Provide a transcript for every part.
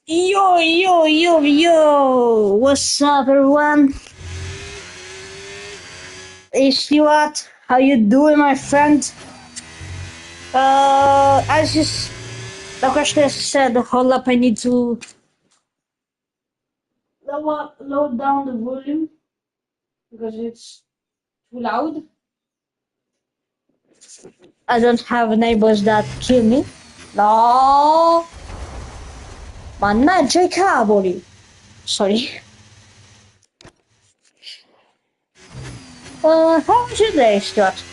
Yo, yo, yo, yo! What's up, everyone? Hey, Stuart, how you doing, my friend? As you, the question said, hold up, I need to low down the volume because it's too loud. I don't have neighbors that kill me. No, mannaggia i cavoli. Sorry. How was your day, Stuart?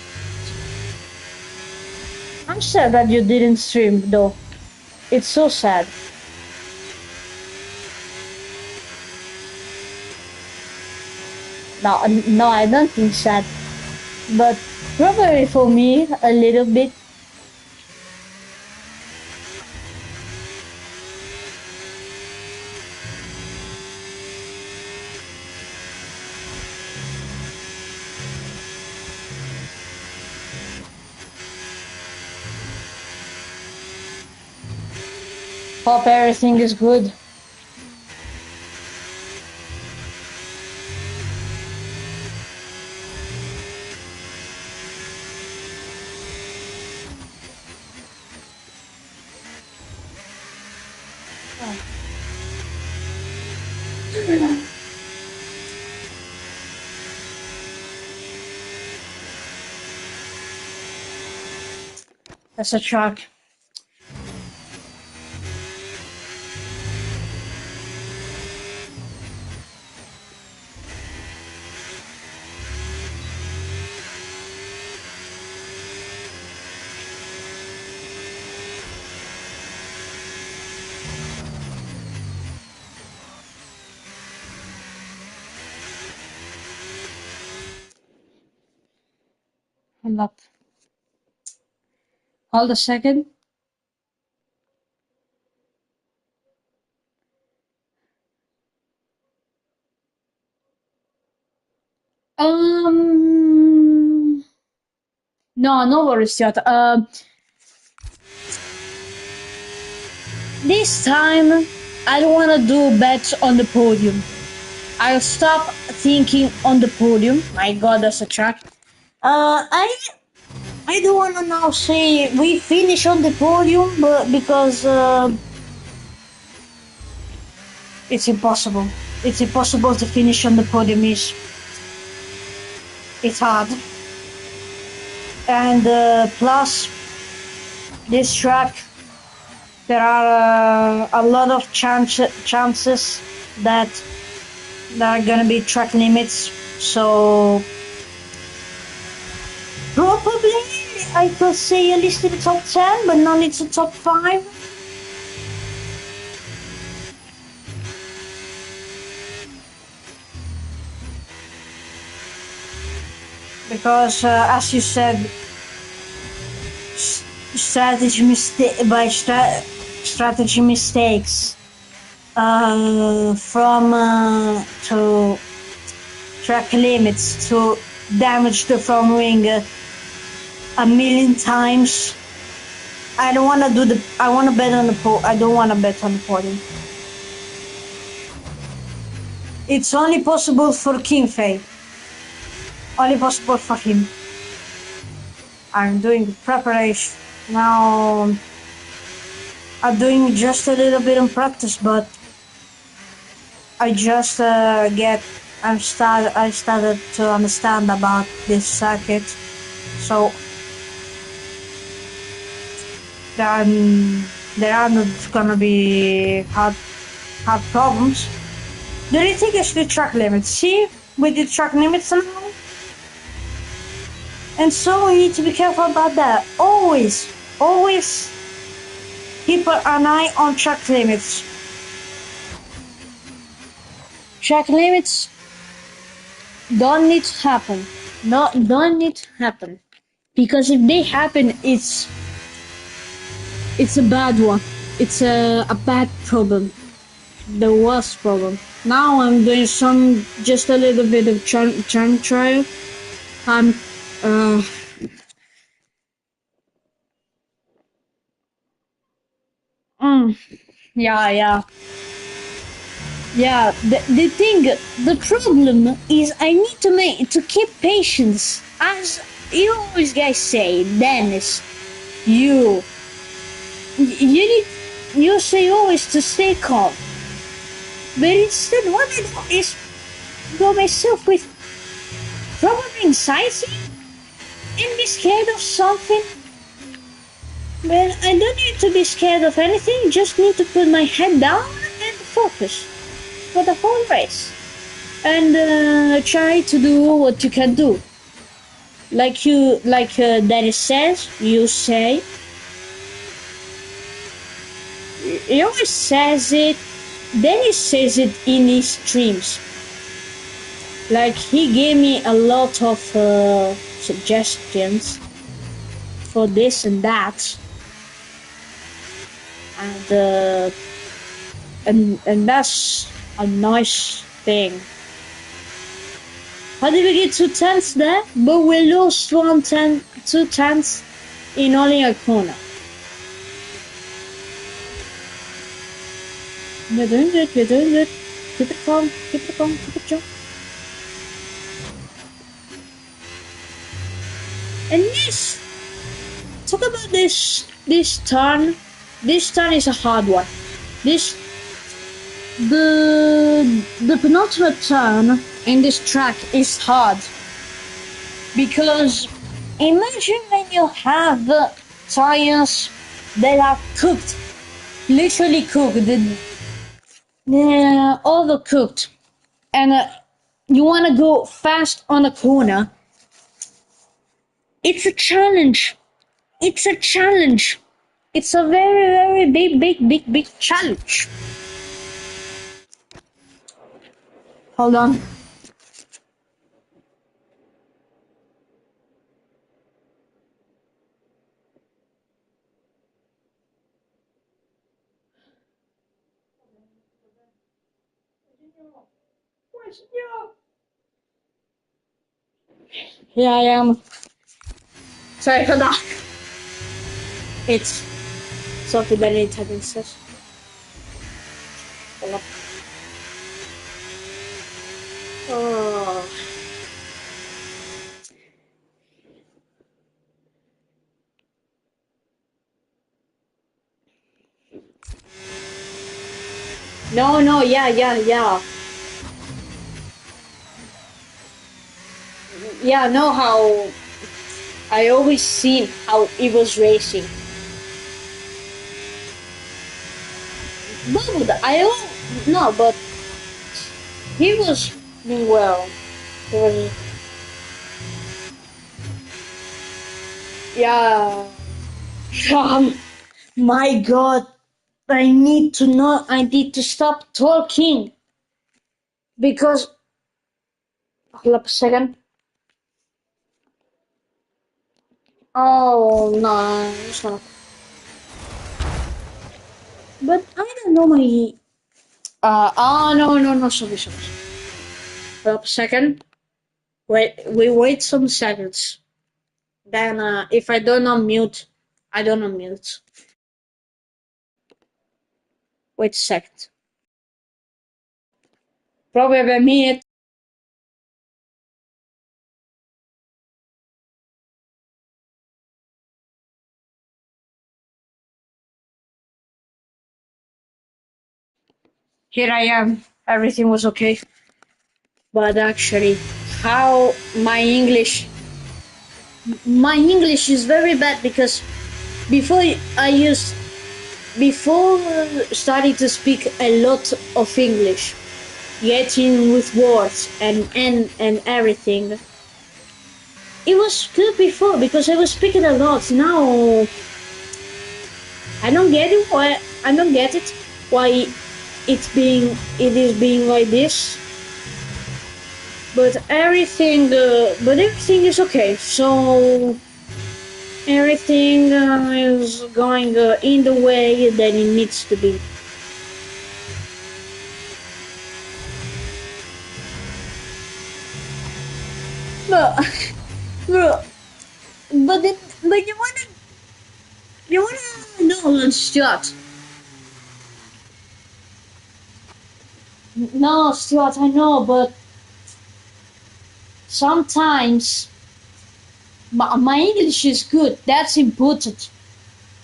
I'm sad that you didn't stream, though. It's so sad. No, no, I don't think sad. But probably for me, a little bit. Hope everything is good. That's a truck. Hold up. Hold a second. No, no worries, Stuart. This time, I don't want to do bets on the podium. I'll stop thinking on the podium. My God, that's a track. I don't want to now say we finish on the podium, but because it's impossible. It's impossible to finish on the podium. It's hard. And plus, this track, there are a lot of chances that there are gonna be track limits. So probably I could say at least in the top 10, but not into the top 5. Because as you said, strategy mistakes from to track limits to damage the front wing a million times. I don't want to do the. I want to bet on the I don't want to bet on the podium. It's only possible for King Fei. Only possible for him. I'm doing preparation now. I'm doing just a little bit of practice, but I just I started to understand about this circuit, so there are not gonna be hard problems. Do you think it's the track limits? See, with the track limits now, and so we need to be careful about that. Always keep an eye on track limits. Track limits don't need to happen. No, don't need to happen. Because if they happen, it's a bad one. It's a bad problem. The worst problem. Now I'm doing just a little bit of charm trial. I'm Yeah, yeah. Yeah, the thing, the problem is I need to keep patience. As you always guys say, Dennis, you, you need, you say always to stay calm. But instead, what I do is go myself with probably anxiety and be scared of something. But I don't need to be scared of anything, just need to put my head down and focus for the whole race. And try to do what you can do. Like Dennis says, you say, he always says it, Dennis says it in his streams. Like he gave me a lot of suggestions for this and that, and and that's a nice thing. How did we get 2 tenths there? But we lost 2 tenths in only a corner. We're doing good, we're doing good. Keep it calm, keep it calm, keep it chill. And this, talk about this turn. This turn is a hard one. This the penultimate turn in this track is hard because imagine when you have tires that are cooked, literally cooked, overcooked, and you want to go fast on a corner. It's a challenge. It's a challenge. It's a very, very big challenge. Hold on. Here I am. Sorry for that. It's something that needs to be said. Oh. No, yeah. Yeah, know how I always see how he was racing. No, but he was doing well. He was, yeah. My God, I need to know. I need to stop talking because. Hold up a second. Oh no, it's not. But I don't know my. No, sorry. Hold up a second. Wait, we wait some seconds. Then, if I don't unmute, I don't unmute. Wait a second. Probably a minute. Here I am. Everything was okay. But actually, how my English is very bad because before I used, before starting to speak a lot of English, getting with words and everything. It was good before because I was speaking a lot. Now I don't get it. I don't get it. Why it is being like this. But everything is okay. So everything is going in the way that it needs to be. But but you wanna know, Stuart? No, Stuart, I know, but sometimes my English is good. That's important.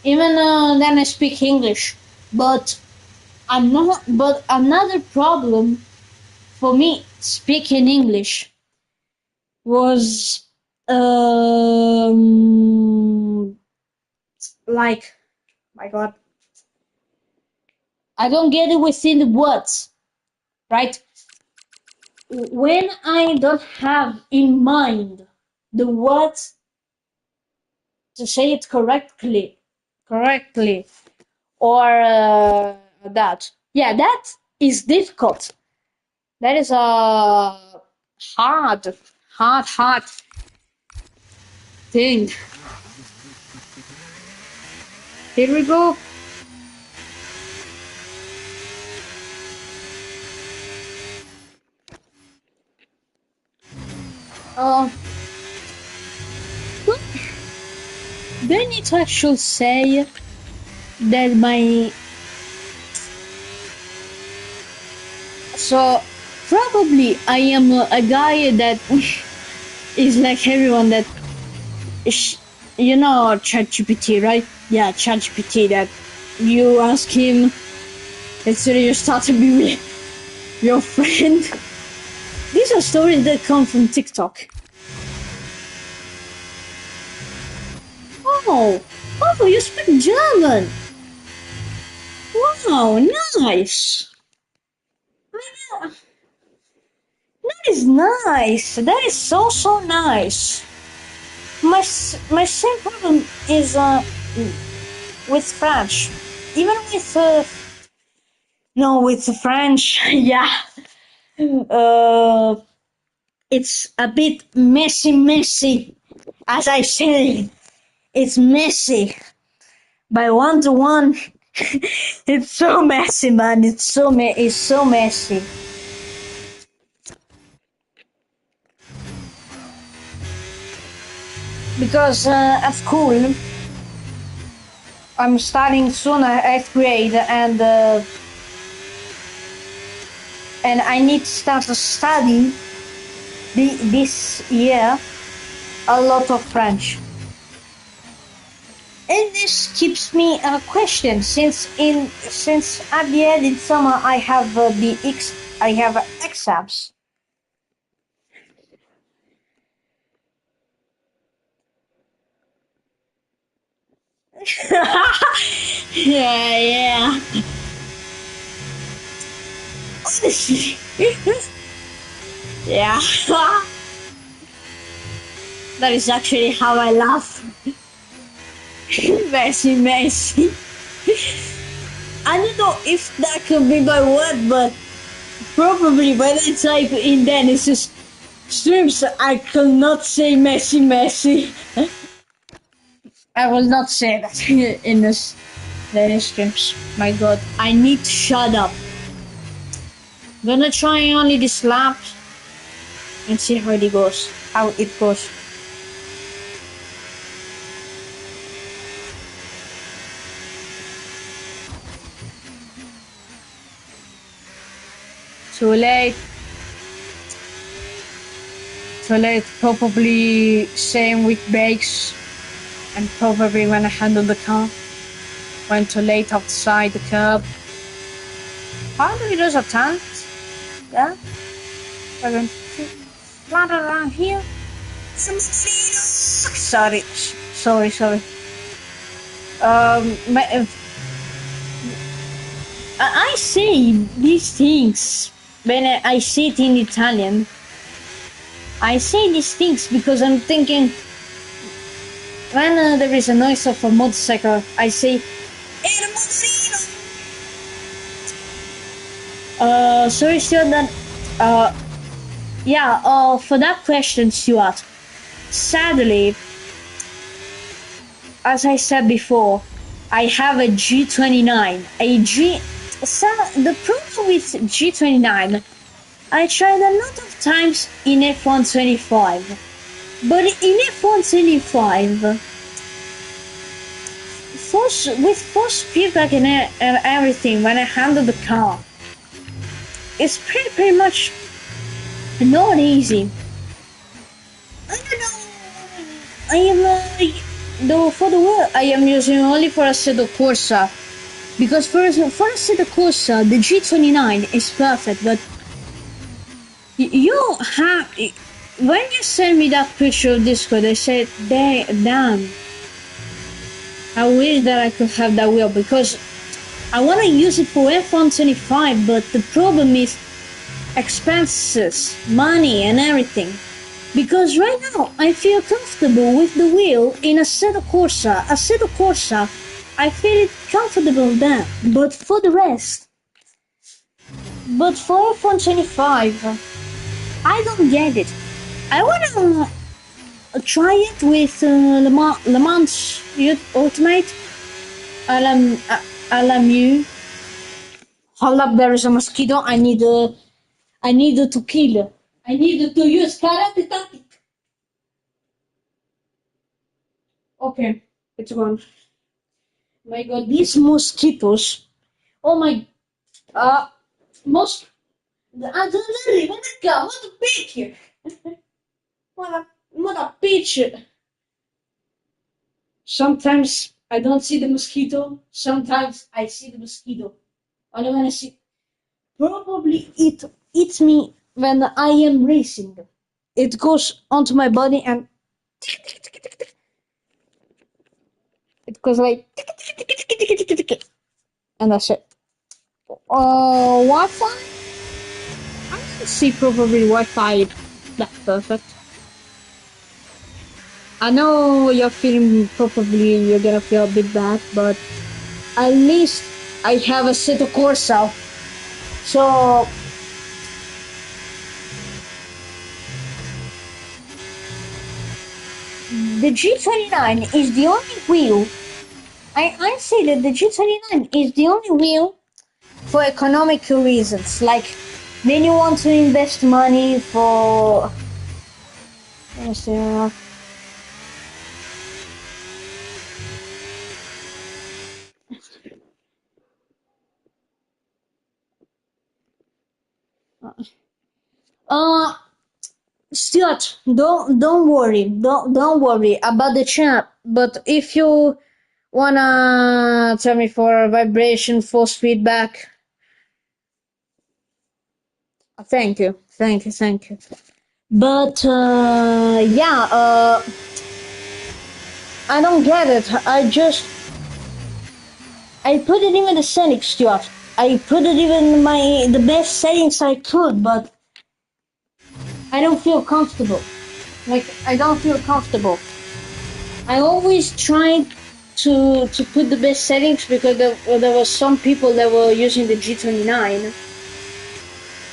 Even then I speak English, but I'm not. But another problem for me speaking English was like, my God, I don't get it within the words, right? When I don't have in mind the words to say it correctly, or that, yeah, that is difficult. That is a hard thing. Here we go. Uh, do I need to actually say that my... So, probably I am a guy that is like everyone that... You know ChatGPT, right? Yeah, ChatGPT, that you ask him, and so you start to be with your friend. These are stories that come from TikTok. Oh, you speak German. Wow, nice. That is nice. That is so nice. My same problem is with French. Even with no, with the French, yeah. Uh, it's a bit messy. As I say, it's messy. By 1 to 1, it's so messy, man. It's so messy. Because at school, I'm starting soon 8th grade, and I need to start to study this year a lot of French. And this keeps me a question, since at the end in summer I have exams. Yeah. Honestly. Yeah. That is actually how I laugh. Messy. I don't know if that could be my word, but probably when I type in Dennis's streams, I cannot say messy. I will not say that in this Dennis streams. My God, I need to shut up. Gonna try only this lap and see how it goes. Too late. Probably same with brakes, and probably when I handle the car. Went too late outside the curb. Probably there's a tent. Yeah. We're going to flat around here. Sorry. I say these things when I say it in Italian. I say these things because I'm thinking, when there is a noise of a motorcycle, I say, sorry, Stuart, for that question, Stuart, sadly, as I said before, I have a G29. The problem with G29, I tried a lot of times in F125, but in F125, with force feedback and everything, when I handle the car, it's pretty much not easy. I don't know. I am though for the word I am using only for Assetto Corsa because for Assetto Corsa the G29 is perfect, but you have when you send me that picture of Discord, I said, damn, I wish that I could have that wheel because I want to use it for F1 25, but the problem is expenses, money, and everything. Because right now I feel comfortable with the wheel in Assetto Corsa. Assetto Corsa, I feel it comfortable there. But for the rest, but for F1 25, I don't get it. I wanna try it with Le Mans Ultimate. LMU. Hold up, there is a mosquito. I need to kill. I need to use karate tactic. Okay, it's gone. My God, these mosquitoes. Oh my. Mos. What a bitch! What a bitch! Sometimes I don't see the mosquito. Sometimes I see the mosquito. Only when I see. Probably it eats me when I am racing. It goes onto my body and it goes like and that's it. Wi-Fi? I can see probably Wi-Fi that's perfect. I know you're feeling probably you're gonna feel a bit bad, but at least I have a Assetto Corsa. So the G29 is the only wheel. I say that the G29 is the only wheel for economical reasons. Like when you want to invest money for let me see, Stuart, don't worry about the chat. But if you wanna tell me for vibration, force feedback, thank you. But yeah, I don't get it. I put it in the settings, Stuart. I put it even in the best settings I could, but I don't feel comfortable. Like I don't feel comfortable. I always tried to put the best settings because there were some people that were using the G29.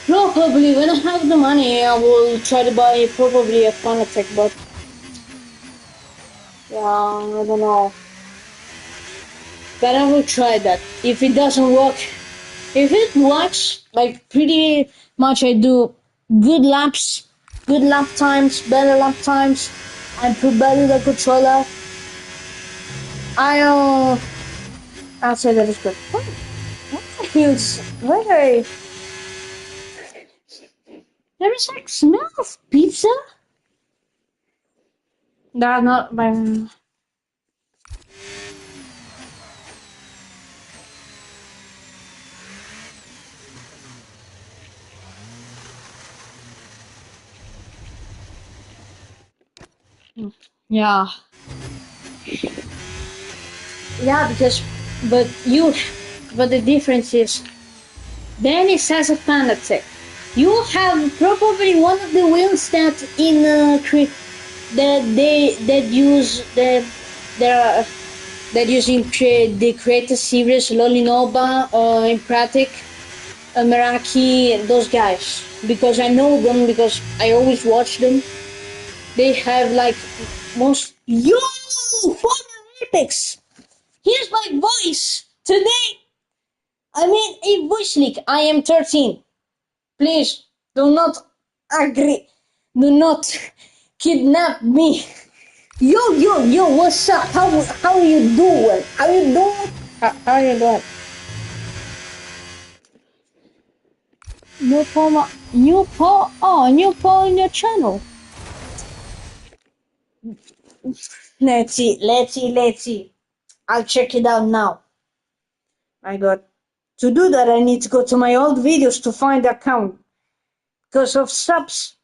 Probably when I have the money, I will try to buy probably a Fanatec, but yeah, I don't know. But I will try that. If it doesn't work, if it works, like pretty much I do good laps, good lap times, better lap times, and put better the controller, I'll say that it's good. What a huge, very, there is like smell of pizza. That's not my. Yeah. Yeah, but the difference is, Dennis has a Fanatec. You have probably one of the wheels that they create a series Lolinova, Impratic, Meraki, those guys, because I know them because I always watch them. They have like most for the Olympics. Here's my voice today. I mean a voice leak. I am 13. Please do not agree. Do not kidnap me. Yo, what's up? How you doing? How you doing? How you doing? New poll, new poll in your channel. Let's see. I'll check it out now. I got to do that. I need to go to my old videos to find the account. Because of subs,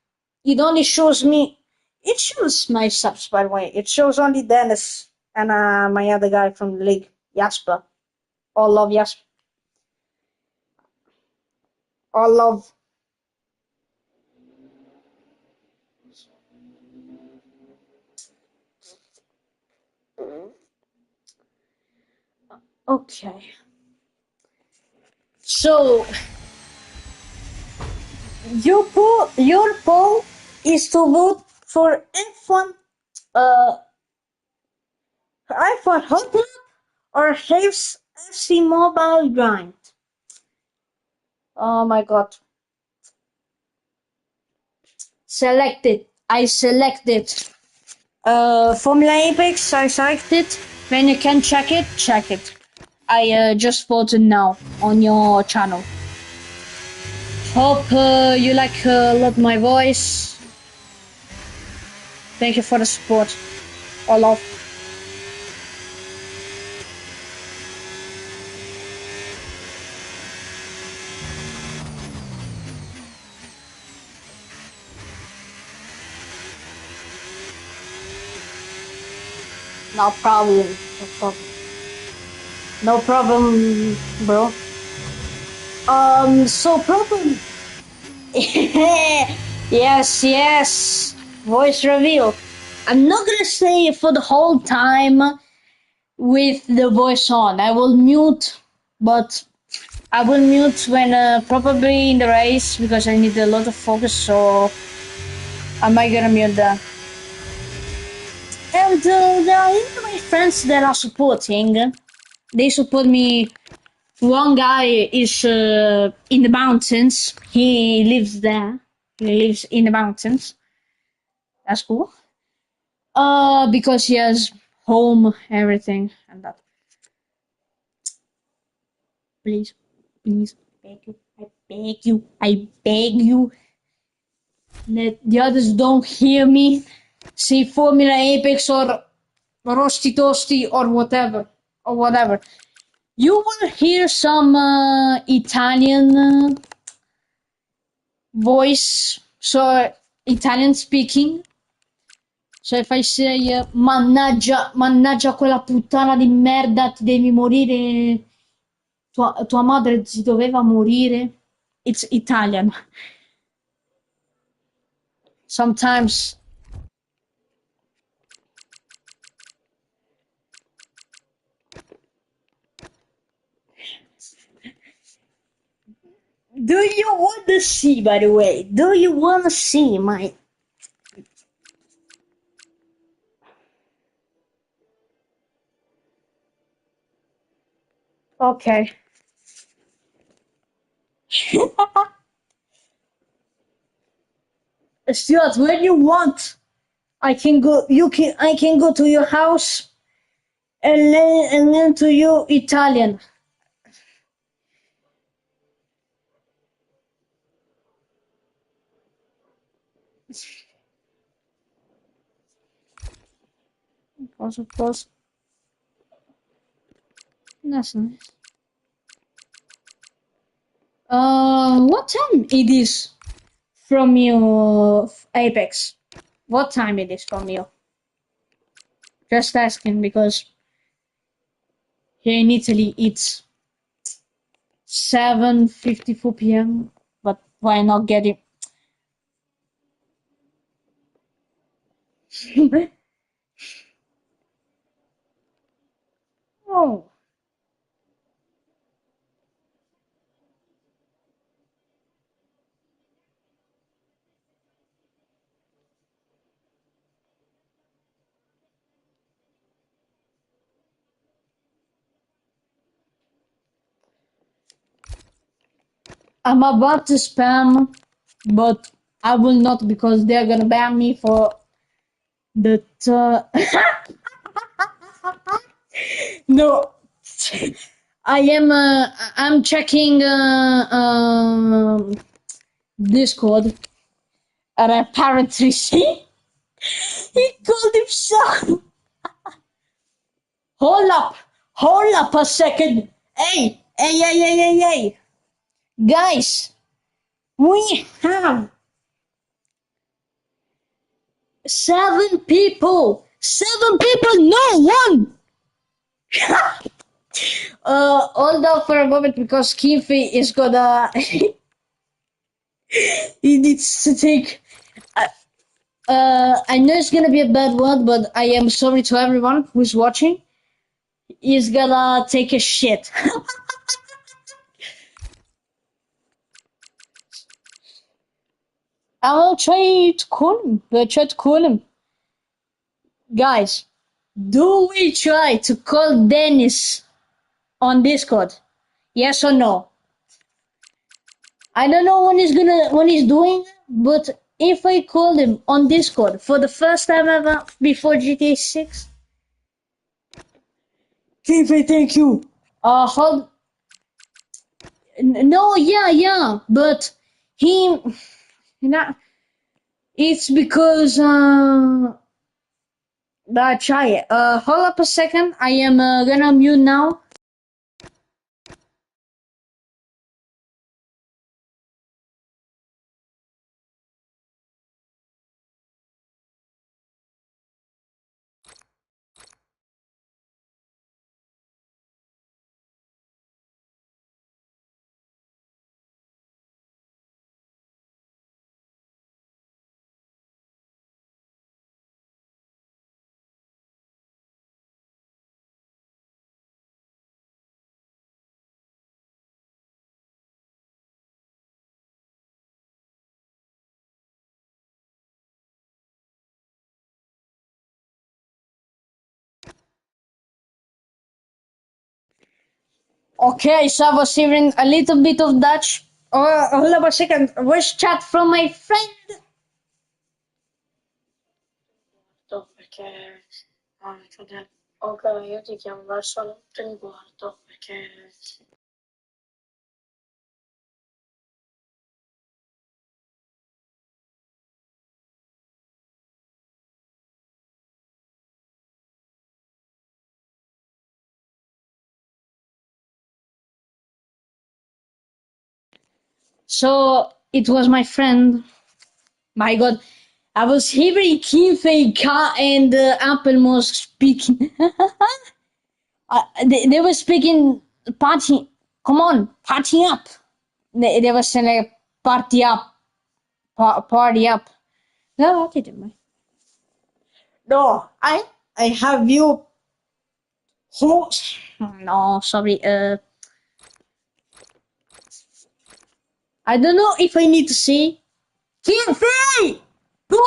it only shows me. It shows my subs, by the way. It shows only Dennis and my other guy from the league, Jasper. All love Jasper. All love. Okay. So your poll is to vote for F1 iPhone Hot Club or Haves FC Mobile Grind. Oh my god. Selected. I selected. Formula Apex, I selected. When you can check it, check it. I just voted now on your channel. Hope you like a lot my voice. Thank you for the support. All love. No problem. No problem. No problem, bro. So problem. Yes. Voice reveal. I'm not gonna say it for the whole time with the voice on. I will mute, but I will mute when probably in the race because I need a lot of focus. So I might gonna mute that. And there are even my friends that are supporting. They support me. One guy is in the mountains. He lives there. He lives in the mountains. That's cool. Because he has home, everything, and that. Please, I beg you. Let the others don't hear me. Say Formula Apex or Rosti Tosti or whatever. You will hear some Italian voice, so Italian speaking. So if I say mannaggia quella puttana di merda, ti devi morire, tua madre si doveva morire. It's Italian. Sometimes. Do you want to see, by the way? Do you want to see my... Okay. Stuart, when you want, I can go to your house and learn to you Italian. Of course. That's nice. What time it is from you, Apex? What time it is from you? Just asking because here in Italy it's 7:54 p.m. But why not get it? Oh. I'm about to spam, but I will not because they're gonna ban me for the no. I am I'm checking Discord, and apparently see he called himself. Hold up a second. Hey, guys, we have 7 people. 7 people, no one. Hold up for a moment because Kifi is gonna. He needs to take. I know it's gonna be a bad word, but I am sorry to everyone who's watching. He's gonna take a shit. I'll try to call him. We'll try to call him. Guys, do we try to call Dennis on Discord? Yes or no? I don't know when he's doing, but if I call him on Discord for the first time ever before GTA 6, Kifi, thank you. Hold. No, yeah, but he, not. It's because try it. Hold up a second. I am gonna mute now. Okay, so I was hearing a little bit of Dutch. Hold up a second. Voice chat from my friend. Perché ok, io ti chiamo verso l'8 e un quarto perché. So it was my friend. My God, I was hearing Kinfei Ka and Applemost speaking. They were speaking party. Come on, party up. They were saying like, party up, party up. No, I didn't mind. No, I have you. Who? No, sorry. I don't know if I need to say. Kinfei, put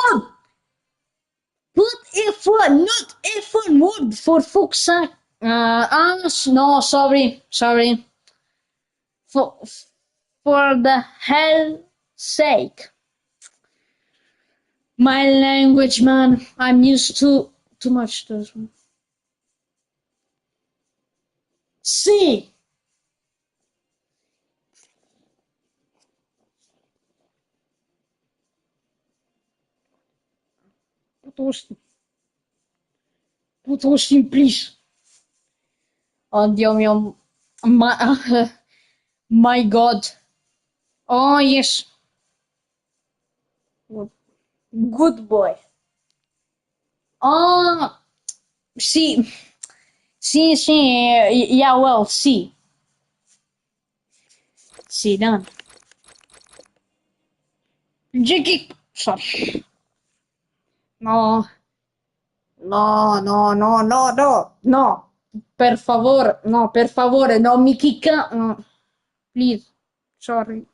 F1, not F1 word for fuck's sake. No, sorry. For for the hell's sake. My language, man. I'm used to too much to this one. See, put Austin, please. Oh, Dios mío. My God. Oh, yes. Good boy. Oh, see. Yeah, well, see. See, done. Jiggy. Sorry. No, no. Per favore, no, mi chicca. No. Please. Sorry.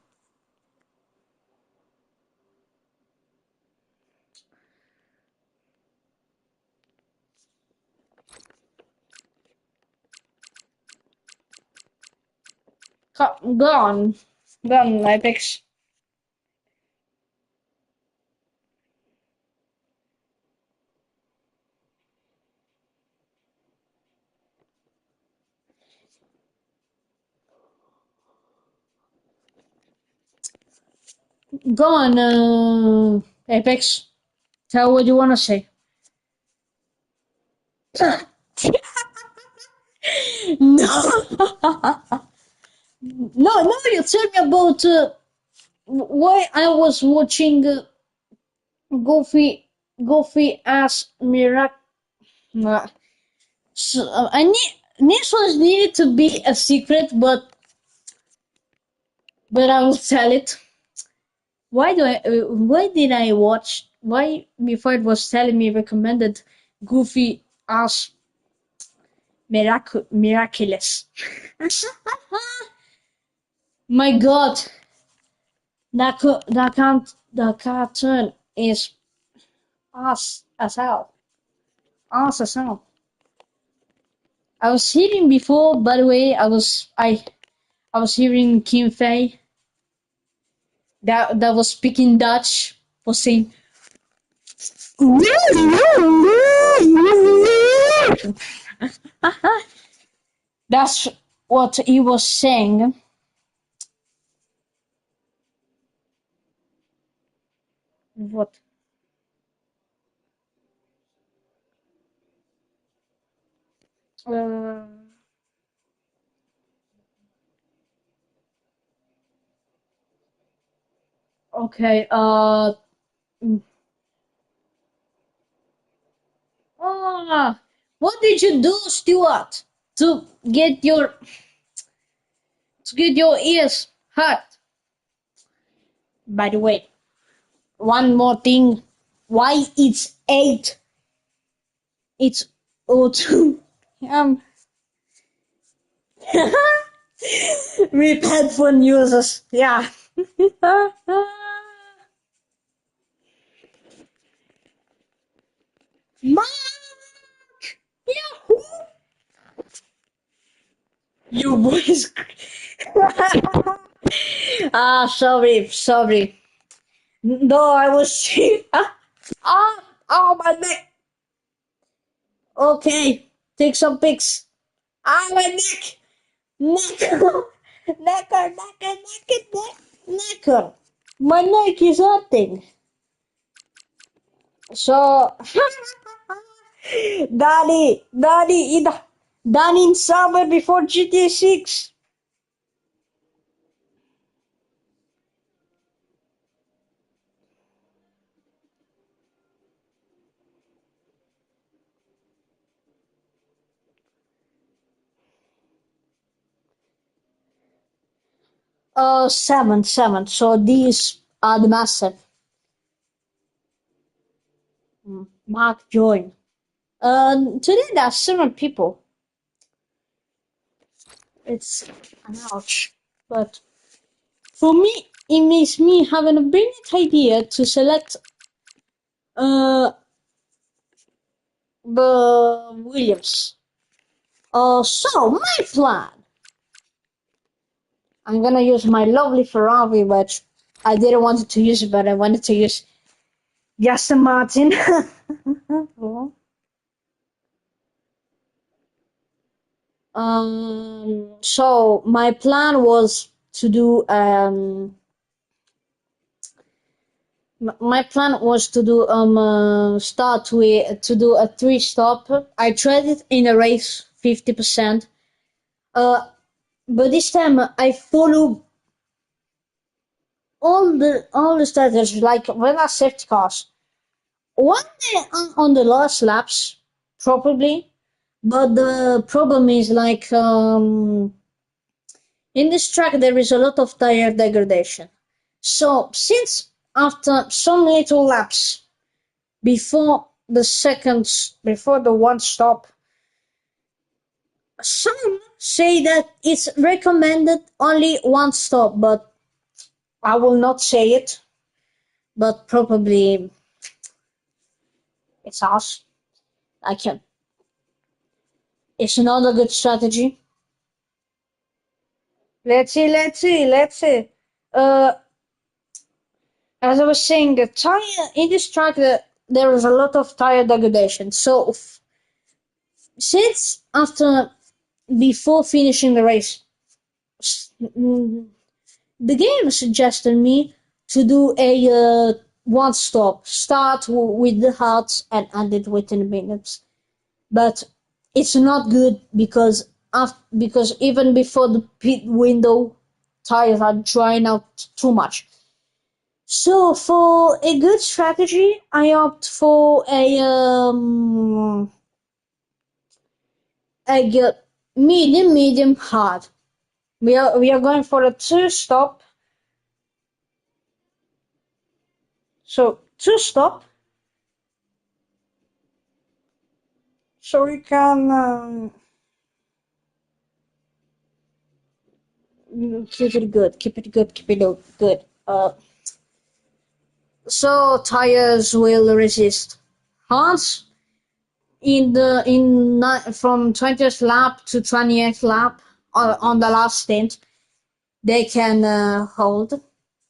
Gone. Gone, Apex. Go on, Apex. Tell what you want to say. No. No, no, you tell me about why I was watching Goofy as Miracle. So, I need this was needed to be a secret, but I will tell it. Why do I? Why did I watch? Why before it was telling me recommended Goofy as Miraculous? My God, that cartoon is ass as hell. Ass as hell. I was hearing before, by the way, I was hearing Kim Fei that was speaking Dutch was saying that's what he was saying. What? Uh, okay. What did you do, Stuart, to get your ears hurt? By the way, one more thing. Why it's 8? It's 02. Rip headphone users. Yeah. Mark! Yahoo! You boys. Sorry. No, I was. My neck. Okay, take some pics. My neck. Necker. Necker. My neck is hurting. So, Danny in summer before GTA 6. 7. So these are the massive. Mark join. Today there are 7 people. It's an ouch. But for me, it makes me having a brilliant idea to select uh the Williams. So my plan. I'm gonna use my lovely Ferrari, which I didn't want to use, but I wanted to use Aston Martin. So my plan was to do my plan was to do start with to do a 3 stop. I tried it in a race 50%. But this time I follow all the strategies like when I safety cars. One day on the last laps, probably. But the problem is like in this track there is a lot of tire degradation. So since after some little laps before the 1 stop, some say that it's recommended only 1 stop, but I will not say it. But probably it's us. I can. It's not a good strategy. Let's see. Uh, as I was saying, the tire in this track, there is a lot of tire degradation. So since before finishing the race, the game suggested me to do a one stop. Start with the hards and end it within minutes. But it's not good because even before the pit window, tires are drying out too much. So for a good strategy, I opt for a medium hard. We are going for a two stop. So two stop. So we can keep it good, keep it good, keep it good. So tires will resist. Hans from 20th lap to 20th lap on the last stint, they can hold.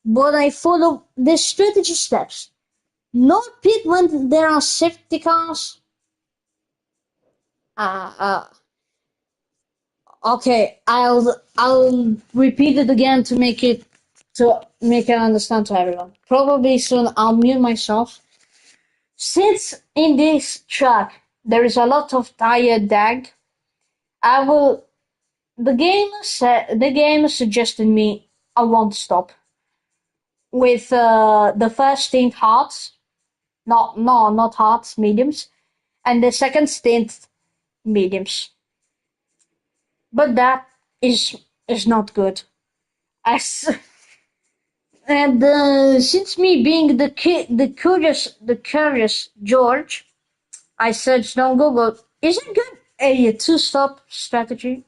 But I follow the strategy steps. No pit when there are safety cars. Uh, uh, okay, I'll repeat it again to make it understand to everyone. Probably soon I'll mute myself. Since in this track there is a lot of tire drag, I will. The game suggested me a one stop with the first stint hards, not hards, mediums, and the second stint mediums. But that is not good. As and since me being the curious George, I searched on Google. Is it good a two stop strategy?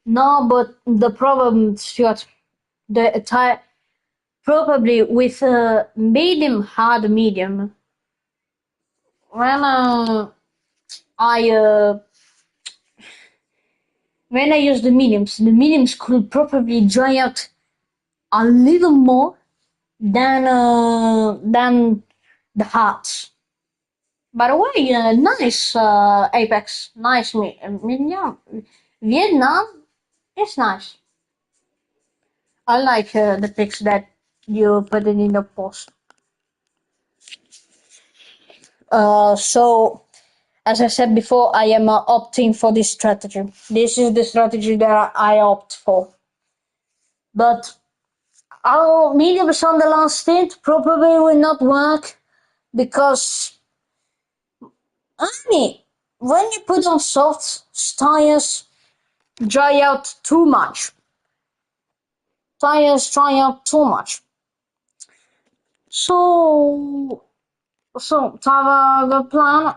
No, but the problem, Stuart, the tire probably with medium hard medium. When I uh, when I use the mediums could probably dry out a little more than the hearts. By the way, nice Apex, nice medium. Vietnam is nice. I like the pics that you put it in the post. So as I said before, I am opting for this strategy. This is the strategy that I opt for. But our mediums on the last stint probably will not work because, I mean, when you put on softs, tires dry out too much. Tires dry out too much. So to have a good plan,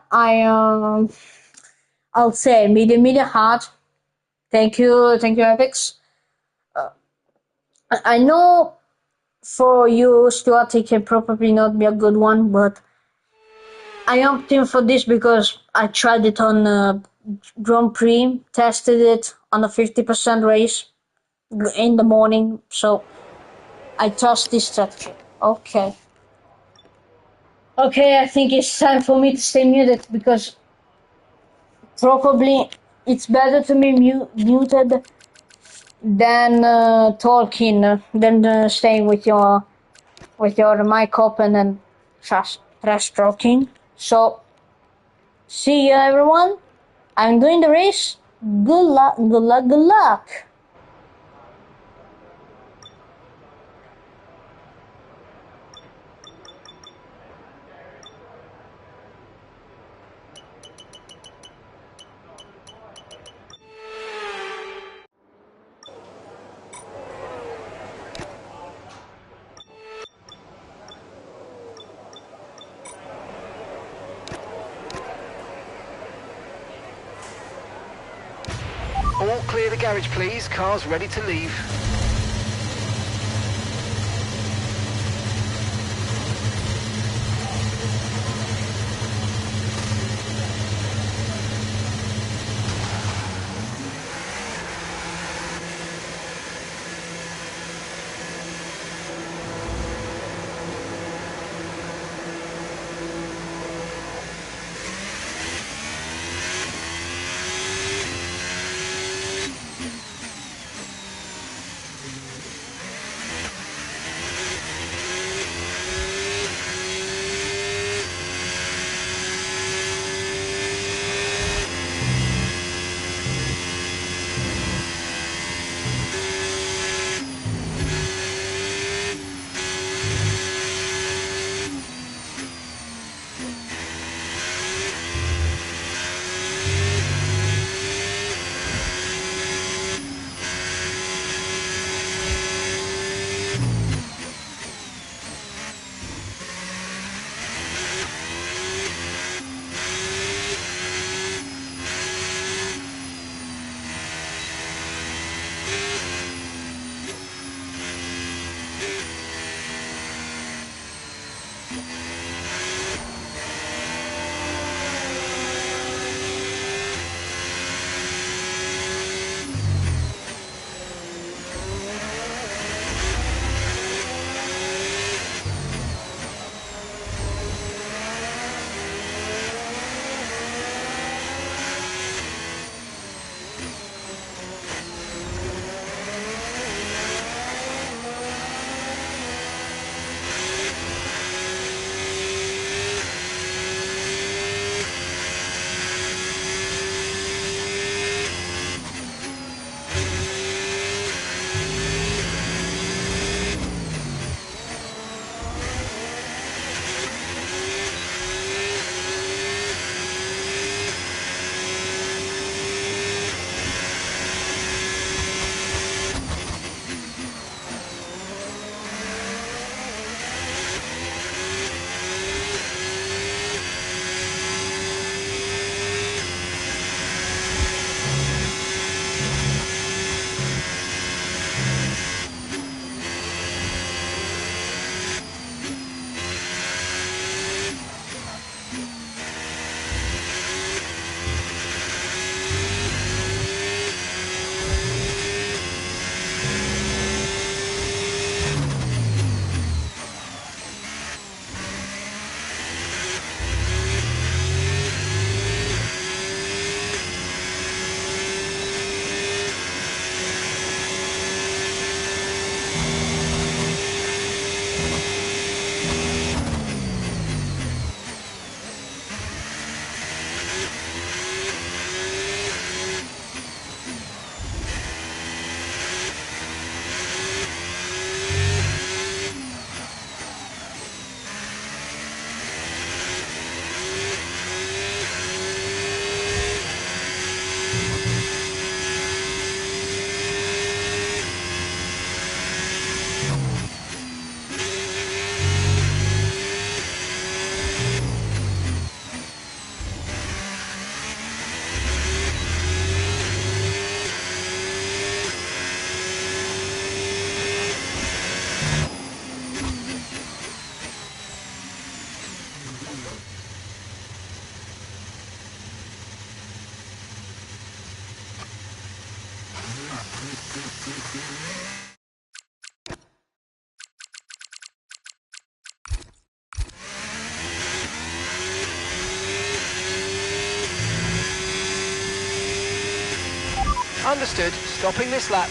I'll say medium hard. Thank you, Epix. I know for you, Stuart, it can probably not be a good one, but I opted for this because I tried it on Grand Prix, tested it on a 50% race in the morning, so I trust this strategy. Okay. Okay, I think it's time for me to stay muted because probably it's better to be muted than talking, than staying with your mic open and trash talking. So, see you everyone. I'm doing the race. Good luck, good luck, good luck. All clear the garage, please. Cars ready to leave. Understood. Stopping this lap.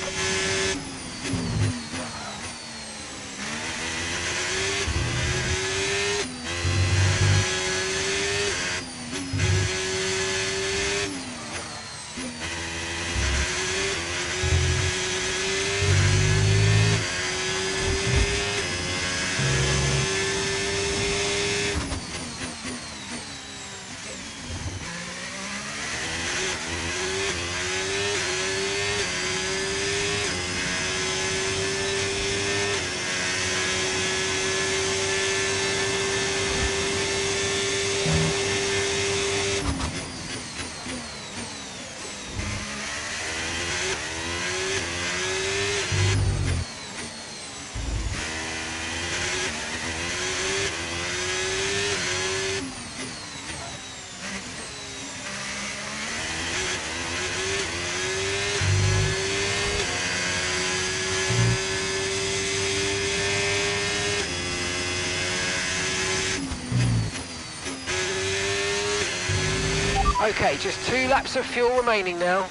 Okay, just 2 laps of fuel remaining now.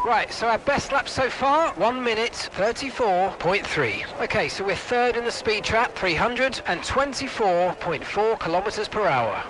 Right, so our best lap so far, 1 minute 34.3. Okay, so we're third in the speed trap, 324.4 kilometers per hour.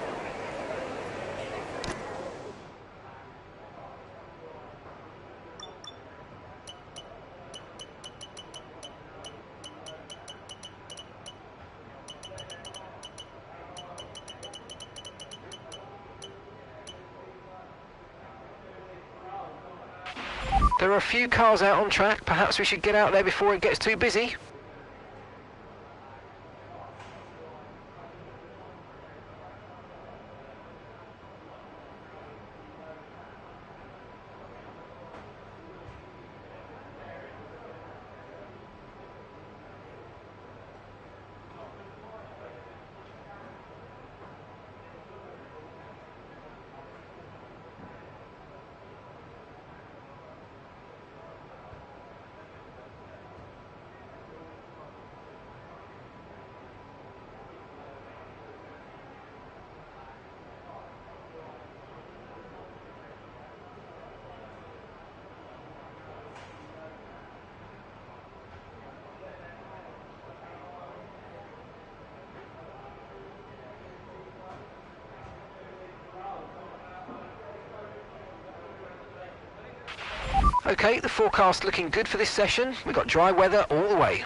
There are a few cars out on track. Perhaps we should get out there before it gets too busy. Okay, the forecast looking good for this session. We've got dry weather all the way.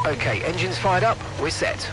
Okay, engines fired up, we're set.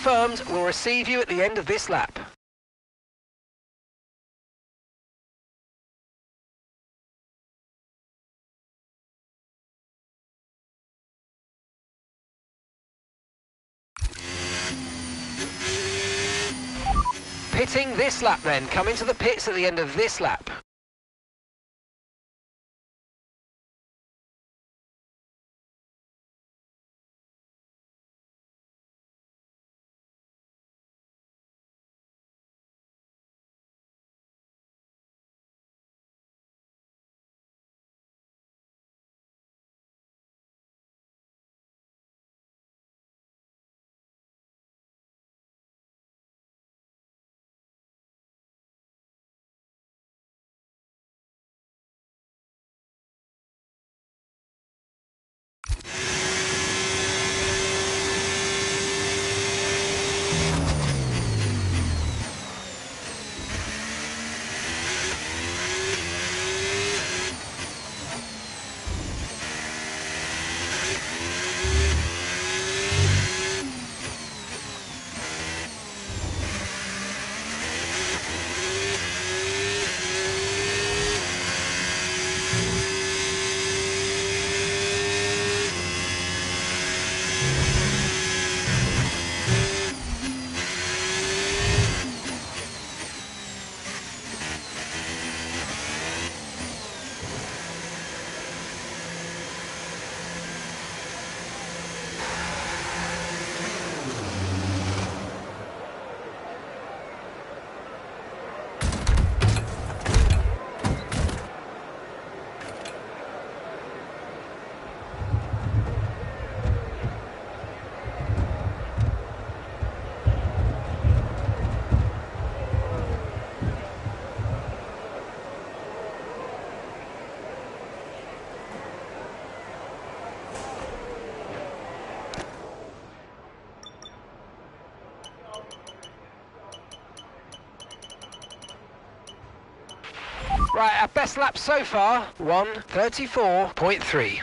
confirmed. We'll receive you at the end of this lap. Pitting this lap then. Come into the pits at the end of this lap. Right, our best lap so far, 1:34.3.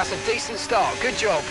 That's a decent start. Good job.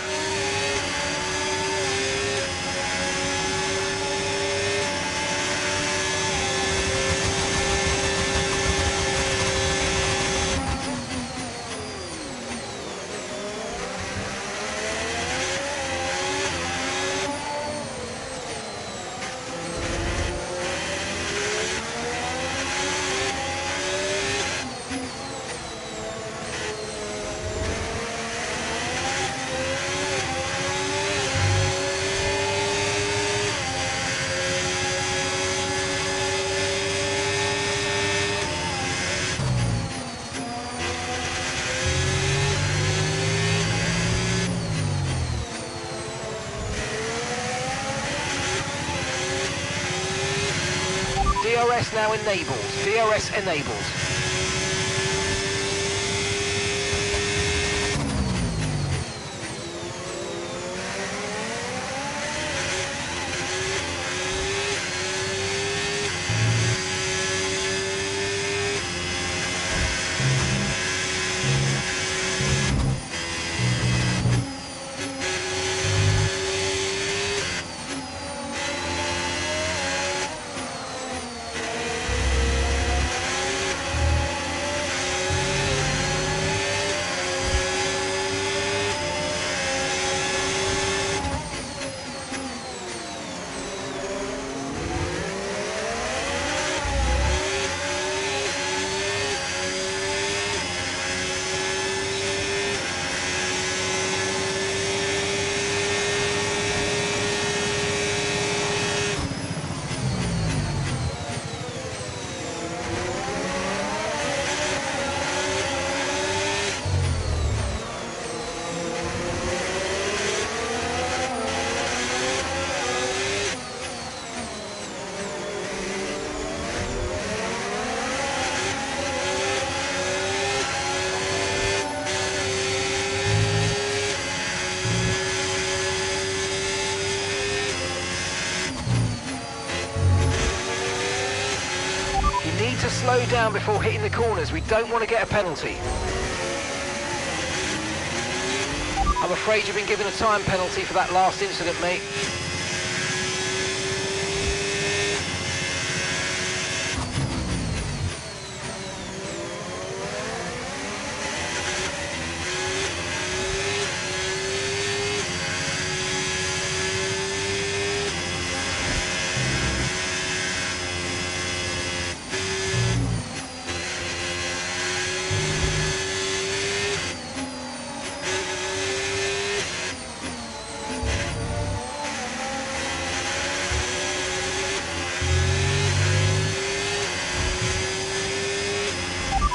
DRS now enabled. DRS enabled. Need to slow down before hitting the corners. We don't want to get a penalty. I'm afraid you've been given a time penalty for that last incident, mate.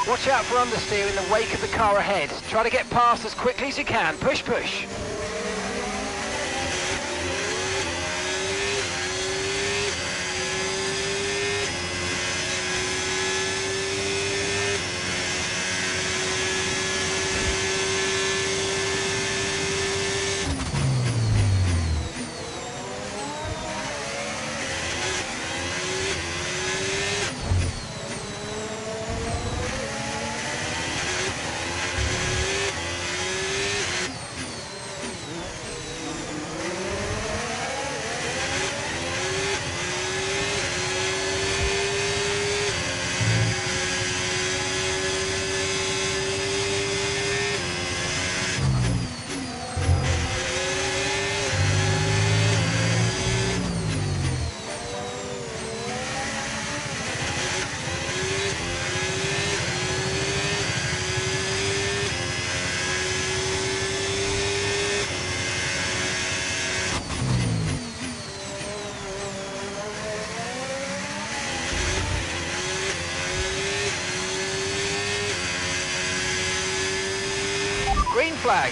Watch out for understeer in the wake of the car ahead. Try to get past as quickly as you can. Push, push. Green flag.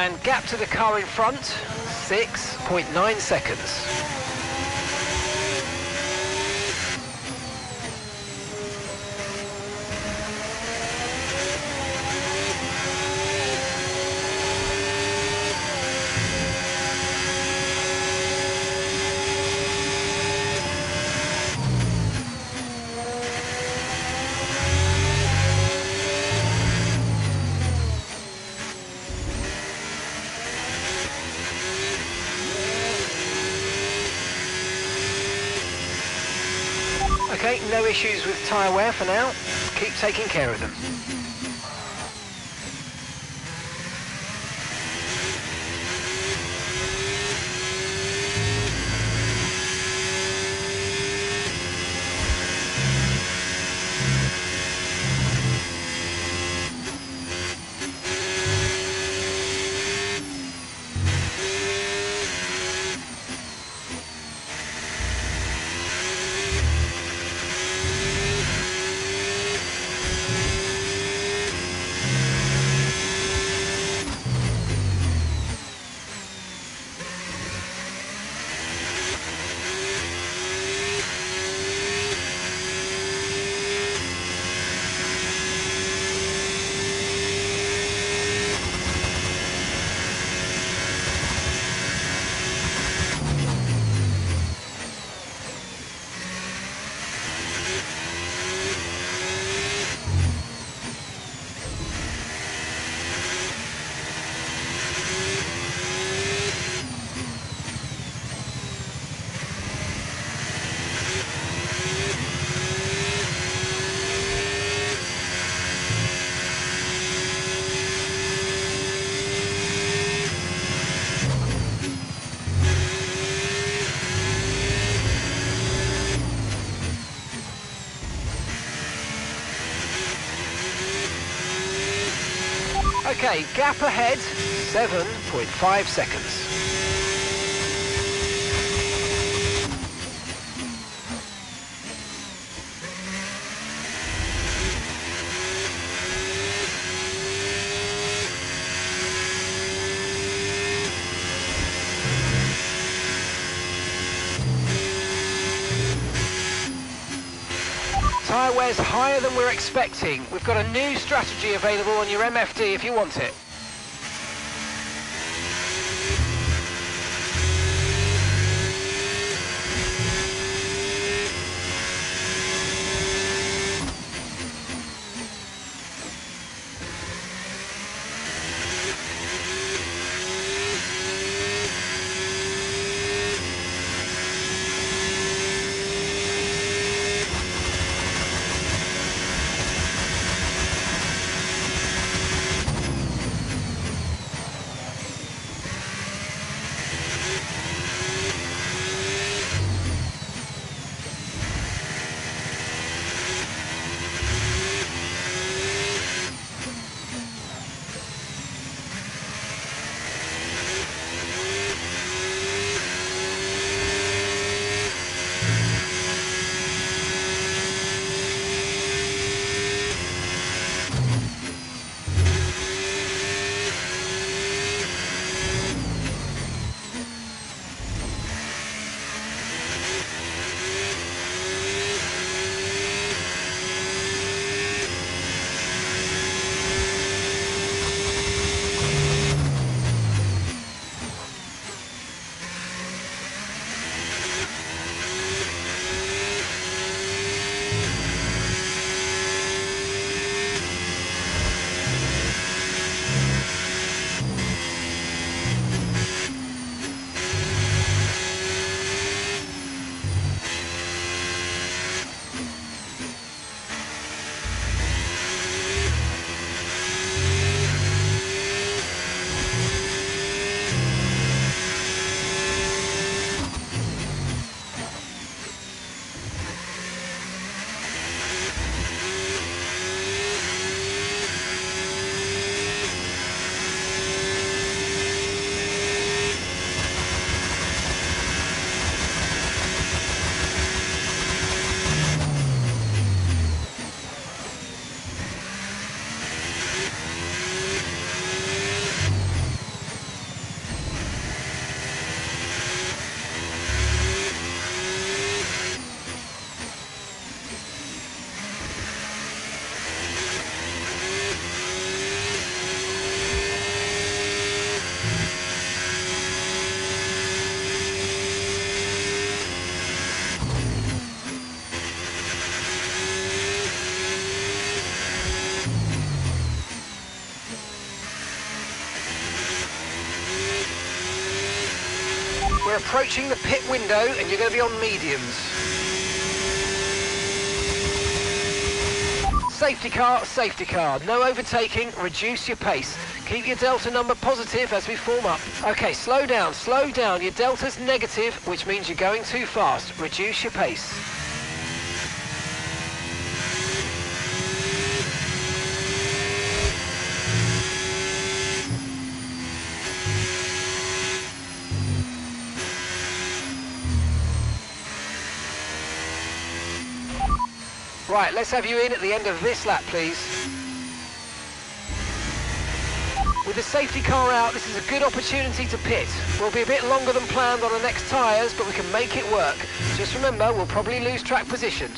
And gap to the car in front, 6.9 seconds. Okay, no issues with tyre wear for now. Keep taking care of them. Okay, gap ahead, 7.5 seconds. Tyre wear's higher than we're expecting. We've got a new strategy available on your MFD if you want it. approaching the pit window and you're going to be on mediums. Safety car, no overtaking, reduce your pace. Keep your delta number positive as we form up. Okay, slow down, your delta's negative, which means you're going too fast. Reduce your pace. Right, let's have you in at the end of this lap, please. With the safety car out, this is a good opportunity to pit. We'll be a bit longer than planned on the next tyres, but we can make it work. Just remember, we'll probably lose track position.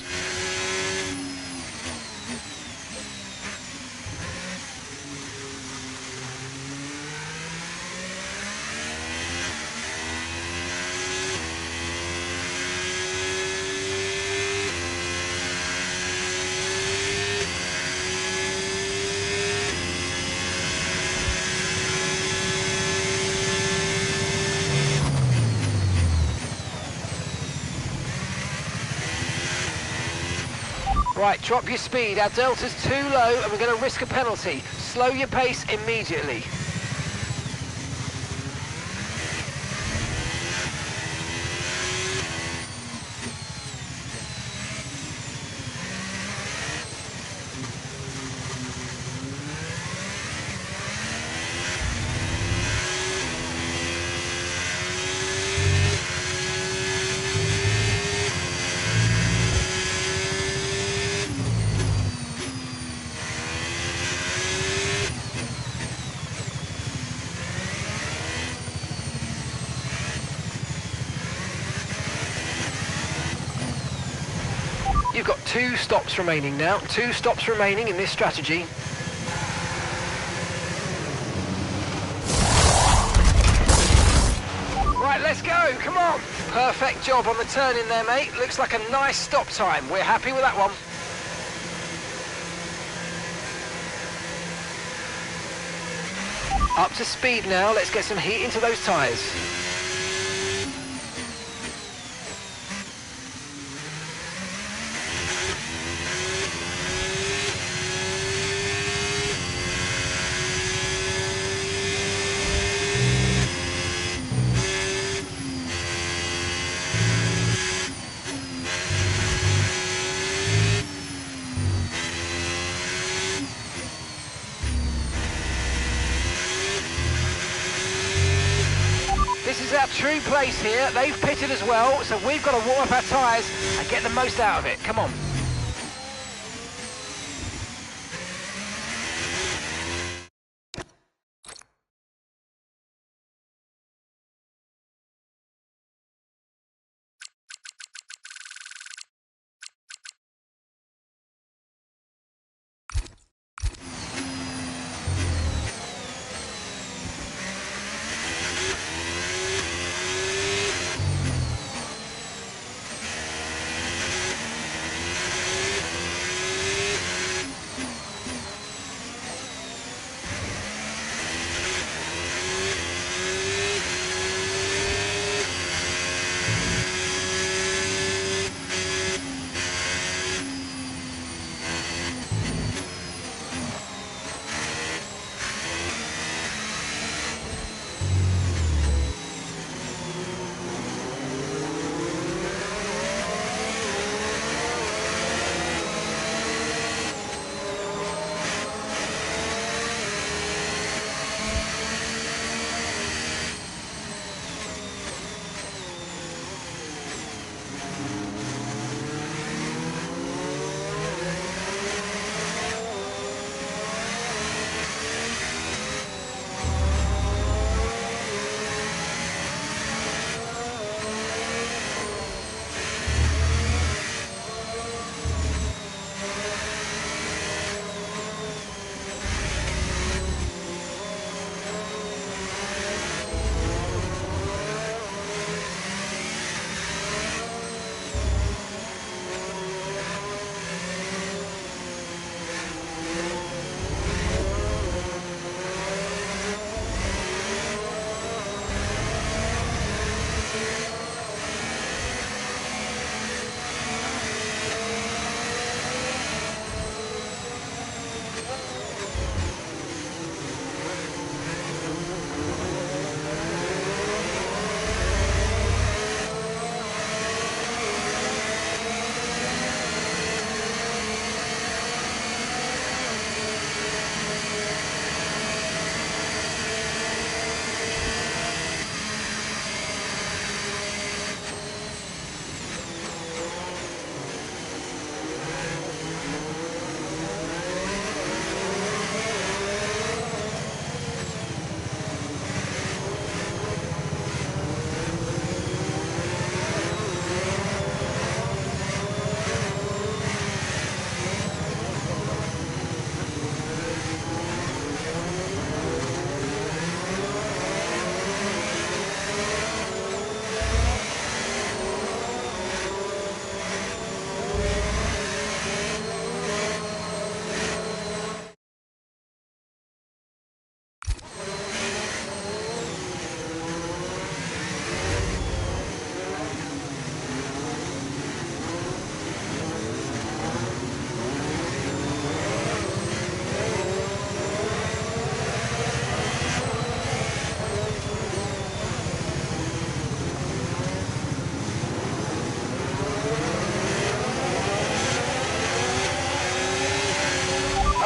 Right, drop your speed. Our delta's too low and we're going to risk a penalty. Slow your pace immediately. You've got 2 stops remaining now. 2 stops remaining in this strategy. Right, let's go. Come on. Perfect job on the turn in there, mate. Looks like a nice stop time. We're happy with that one. Up to speed now. Let's get some heat into those tyres. This is our true place here. They've pitted as well, so we've got to warm up our tyres and get the most out of it. Come on.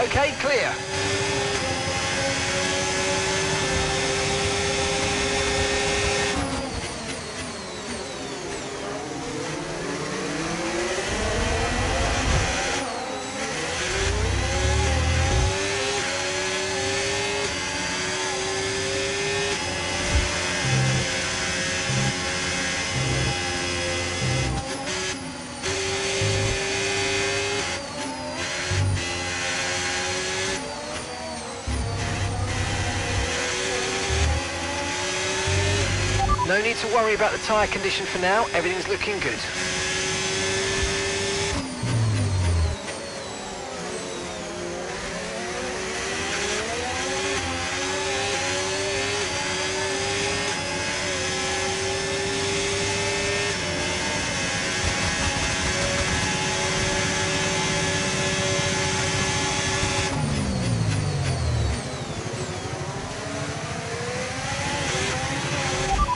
Okay, clear. No need to worry about the tyre condition for now, everything's looking good.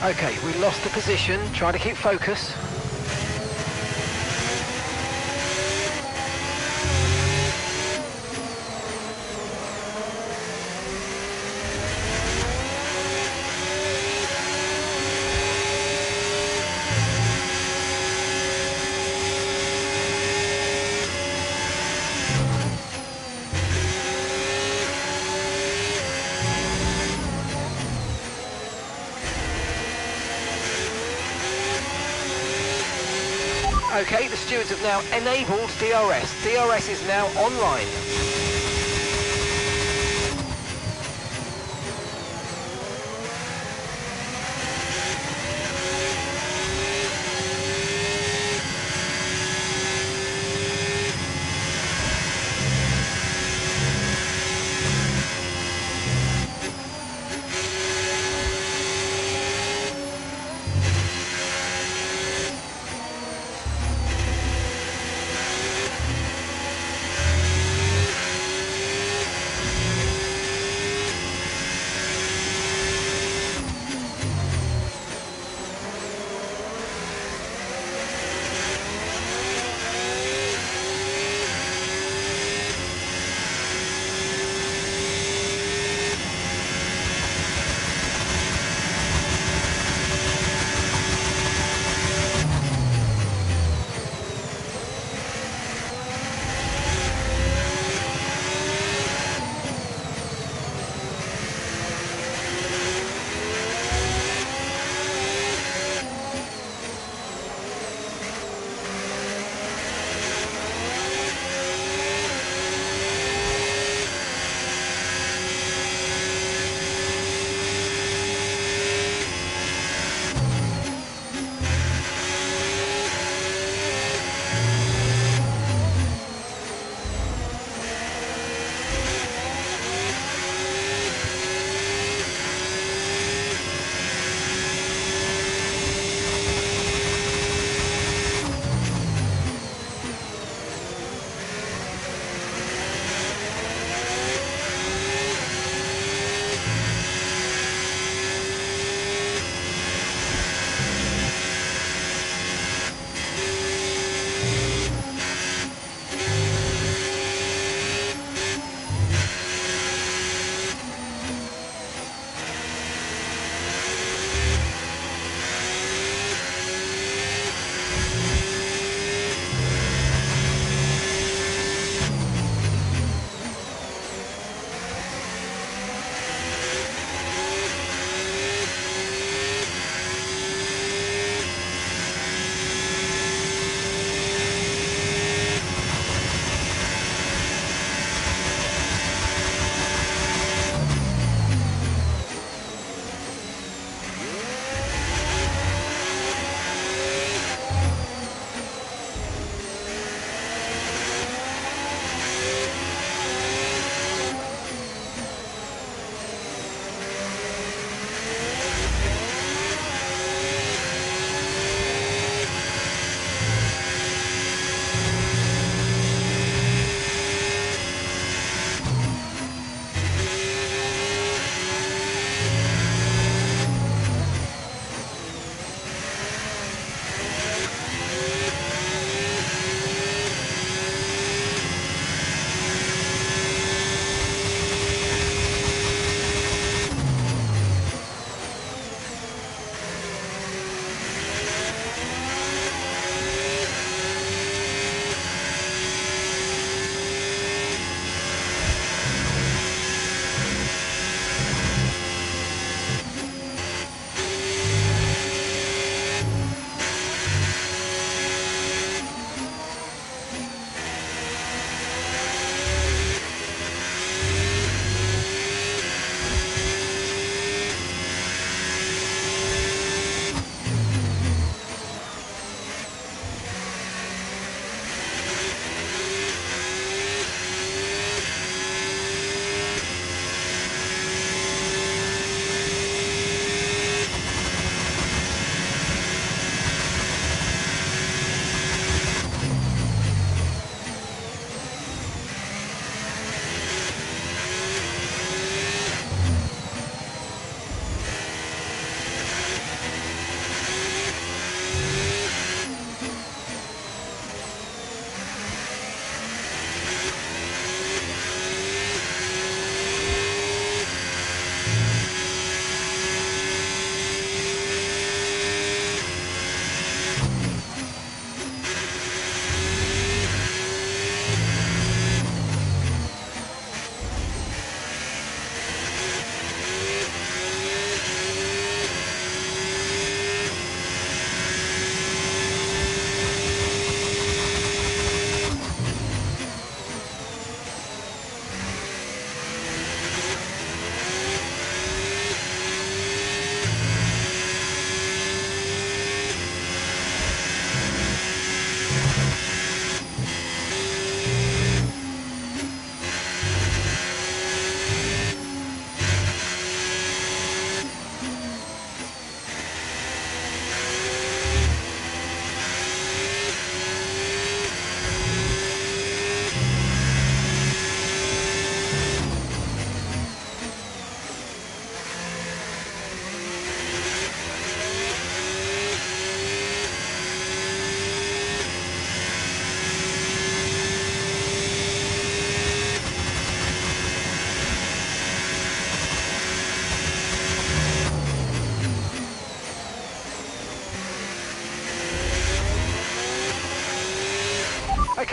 Okay, we lost the position, try to keep focus. Okay, the stewards have now enabled DRS. DRS is now online.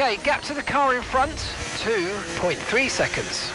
Okay, gap to the car in front, 2.3 seconds.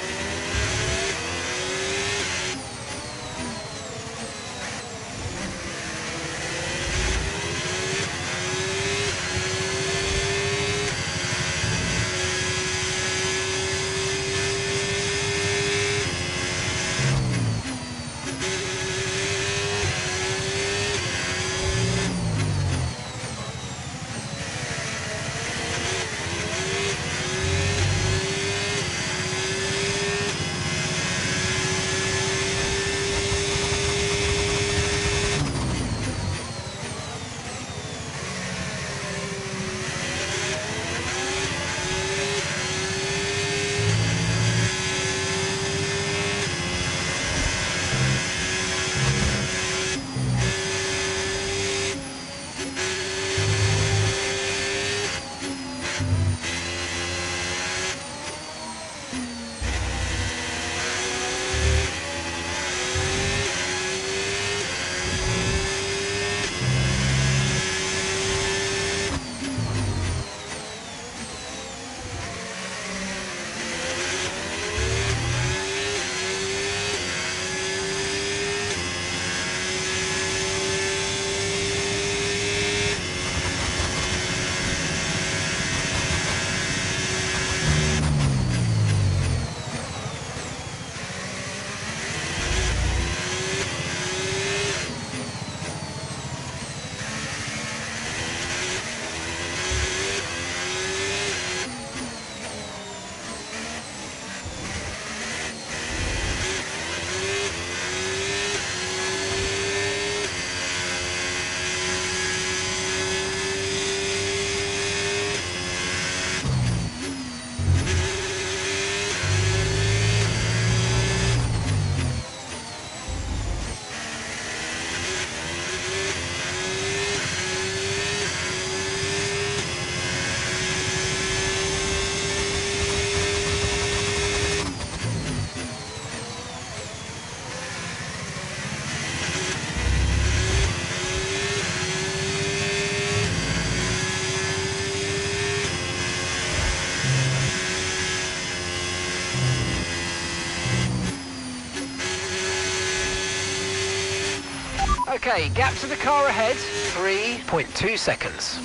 Okay, gap to the car ahead, 3.2 seconds.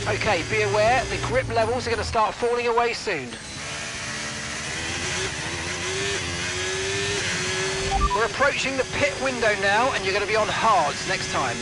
Okay, be aware, the grip levels are going to start falling away soon. We're approaching the pit window now, and you're going to be on hards next time.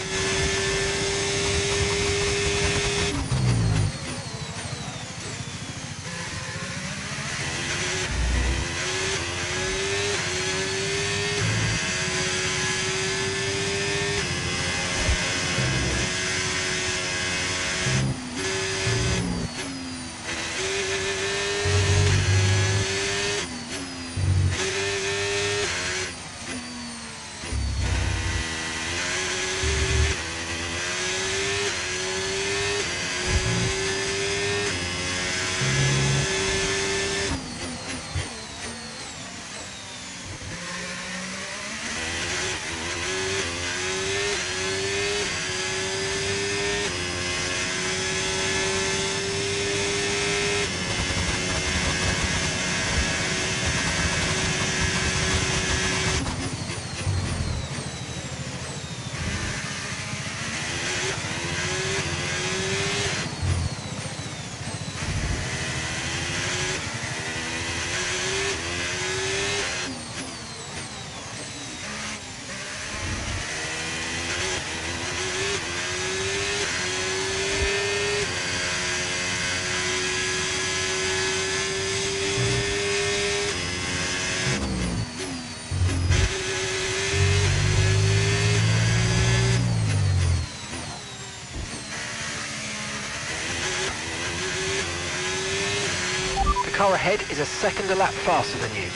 car ahead is a second a lap faster than you.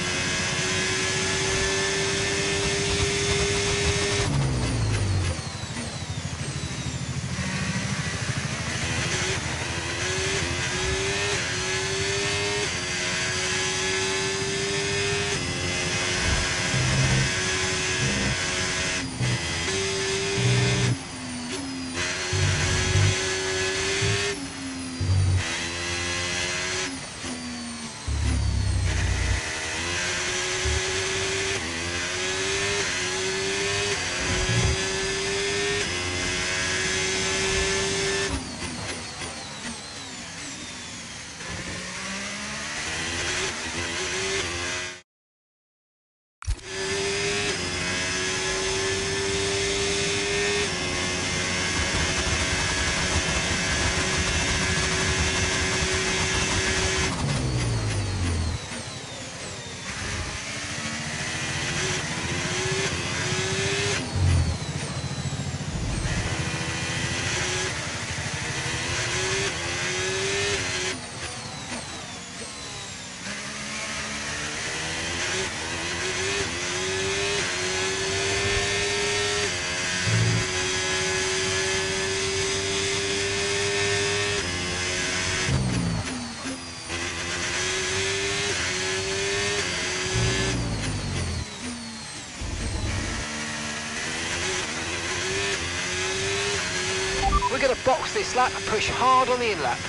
We're going to box this lap and push hard on the in-lap.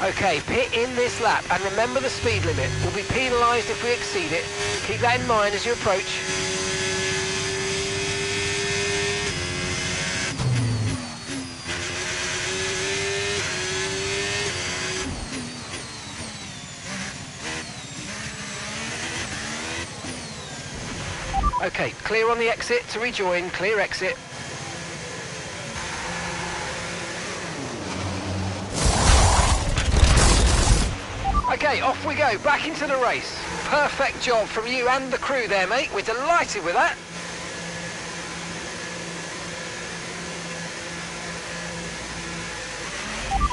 Okay, pit in this lap and remember the speed limit. We'll be penalised if we exceed it. Keep that in mind as you approach. Okay, clear on the exit to rejoin, clear exit. Okay, off we go, back into the race. Perfect job from you and the crew there, mate. We're delighted with that.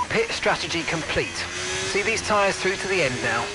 Pit strategy complete. See these tyres through to the end now.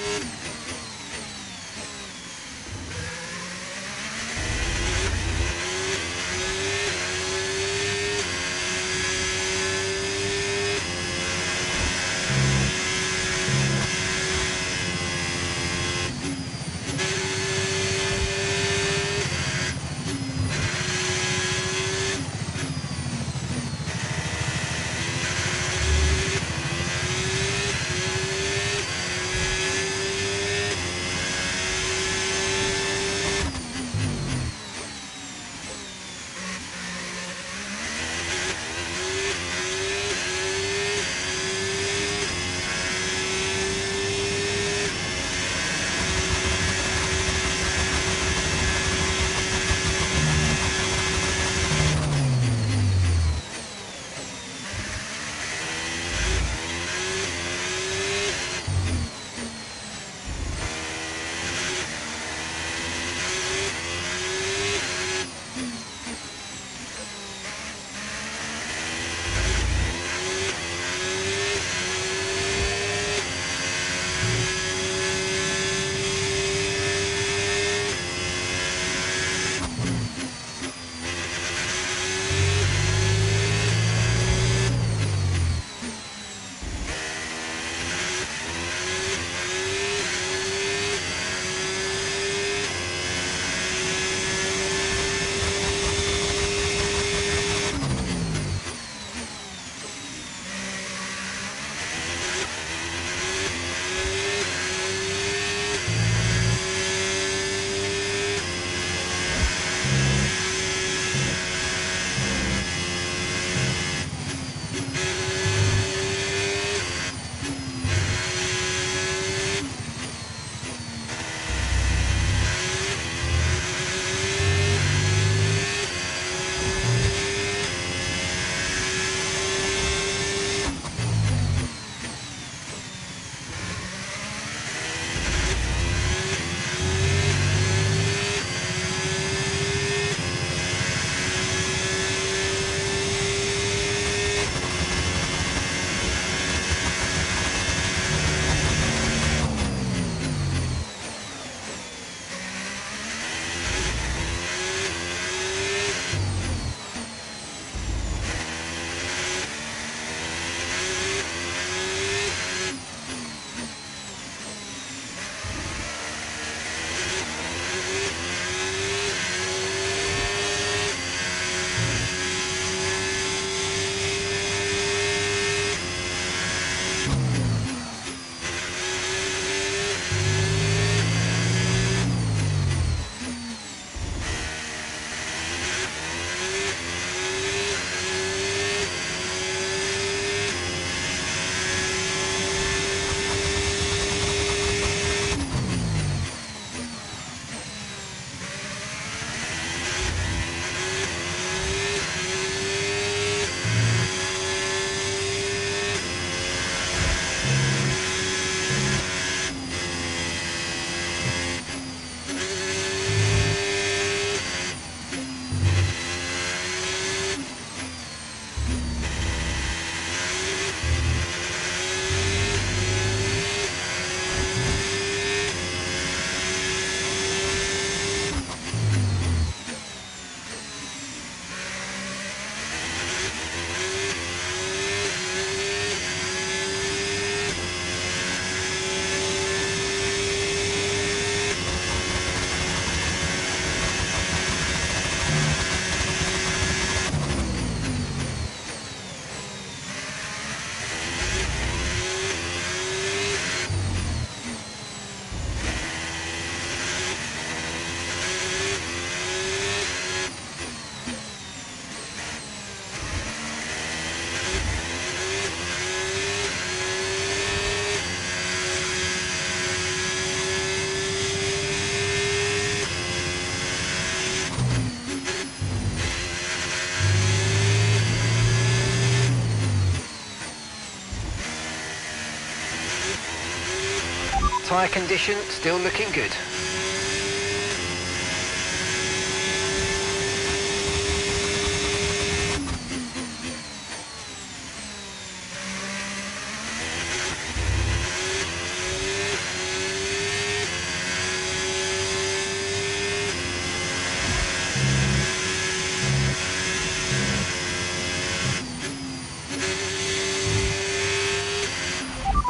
Tyre condition still looking good.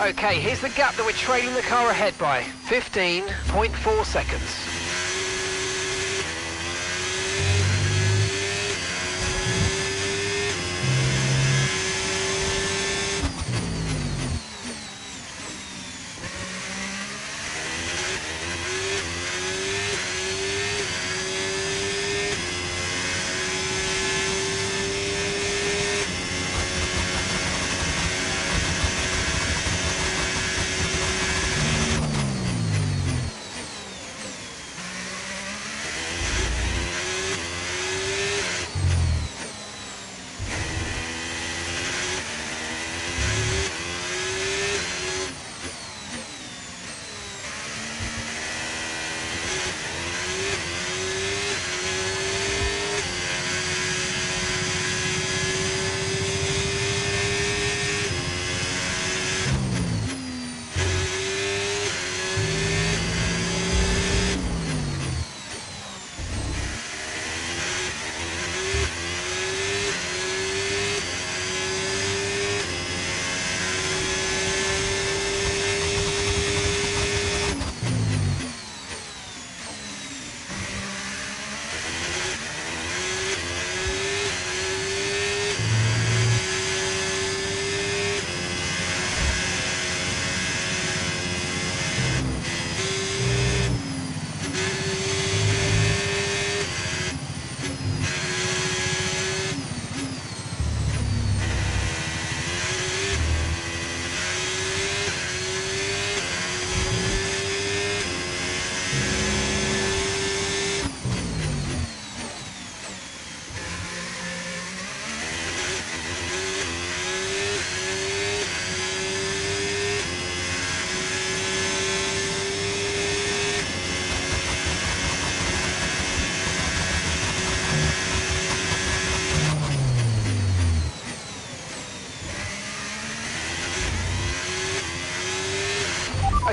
Okay, here's the gap that we're trailing the car ahead by, 15.4 seconds.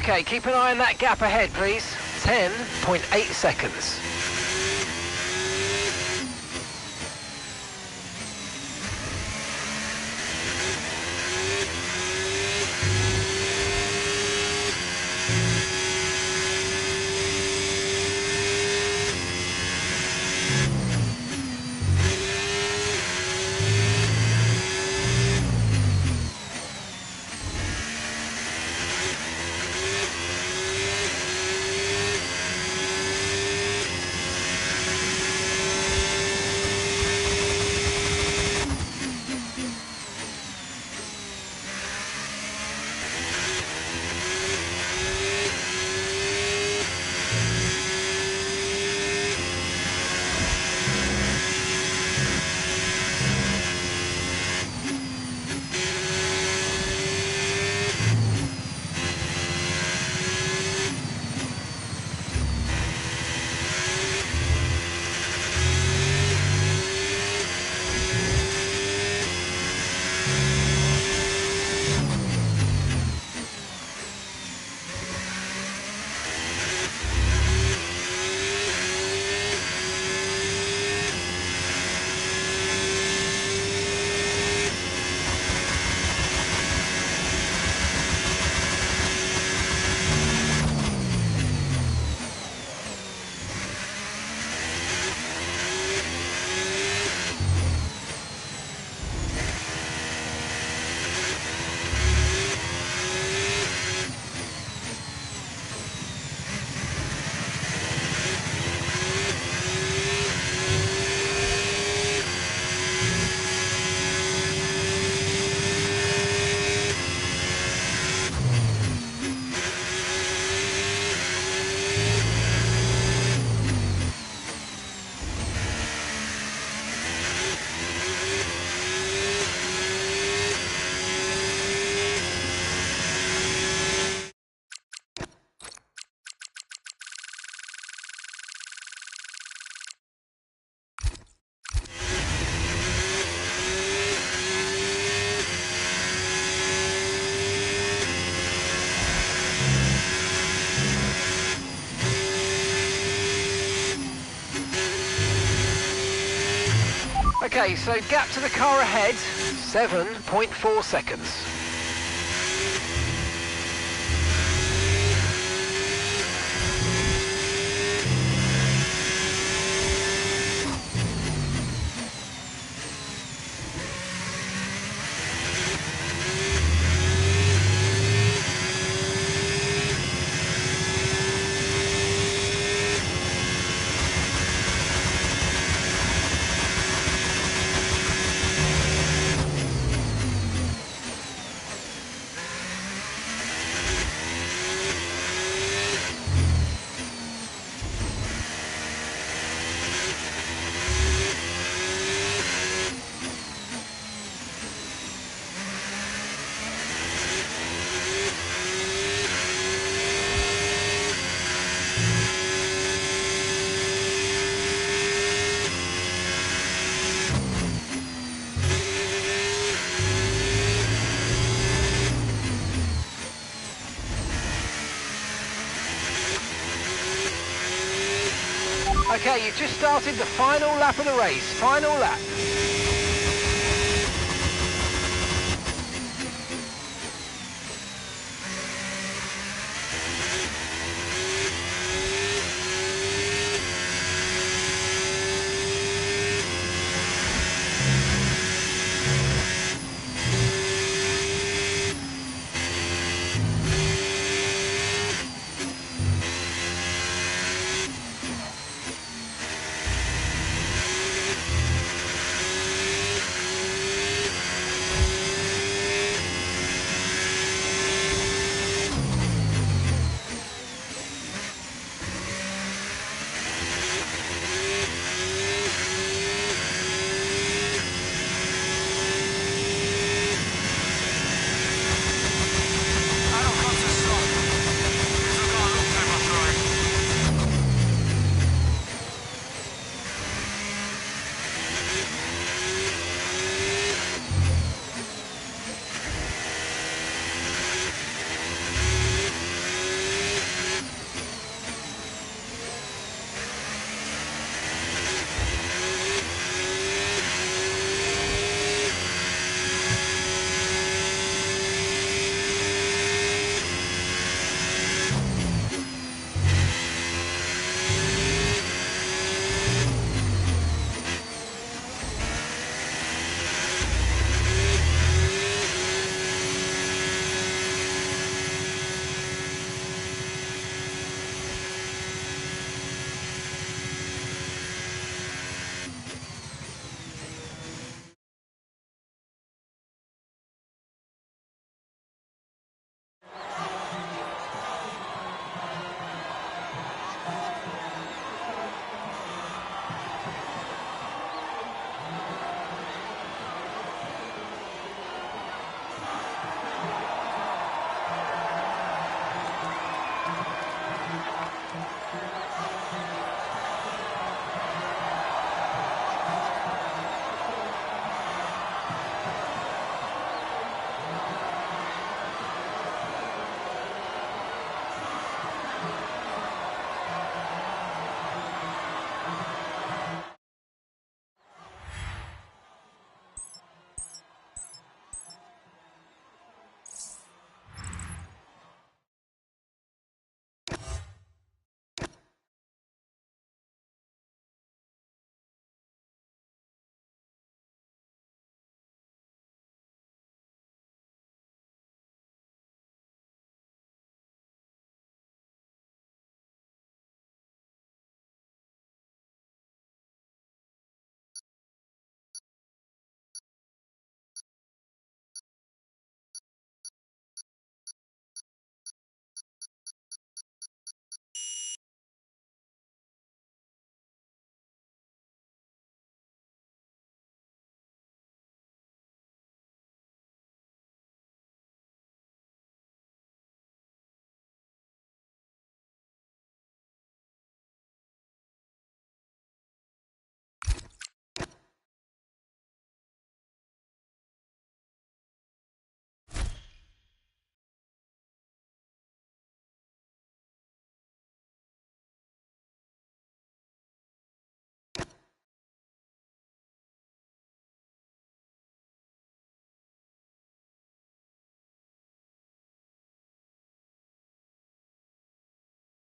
Okay, keep an eye on that gap ahead, please. 10.8 seconds. Okay, so gap to the car ahead, 7.4 seconds. Okay, you've just started the final lap of the race. Final lap.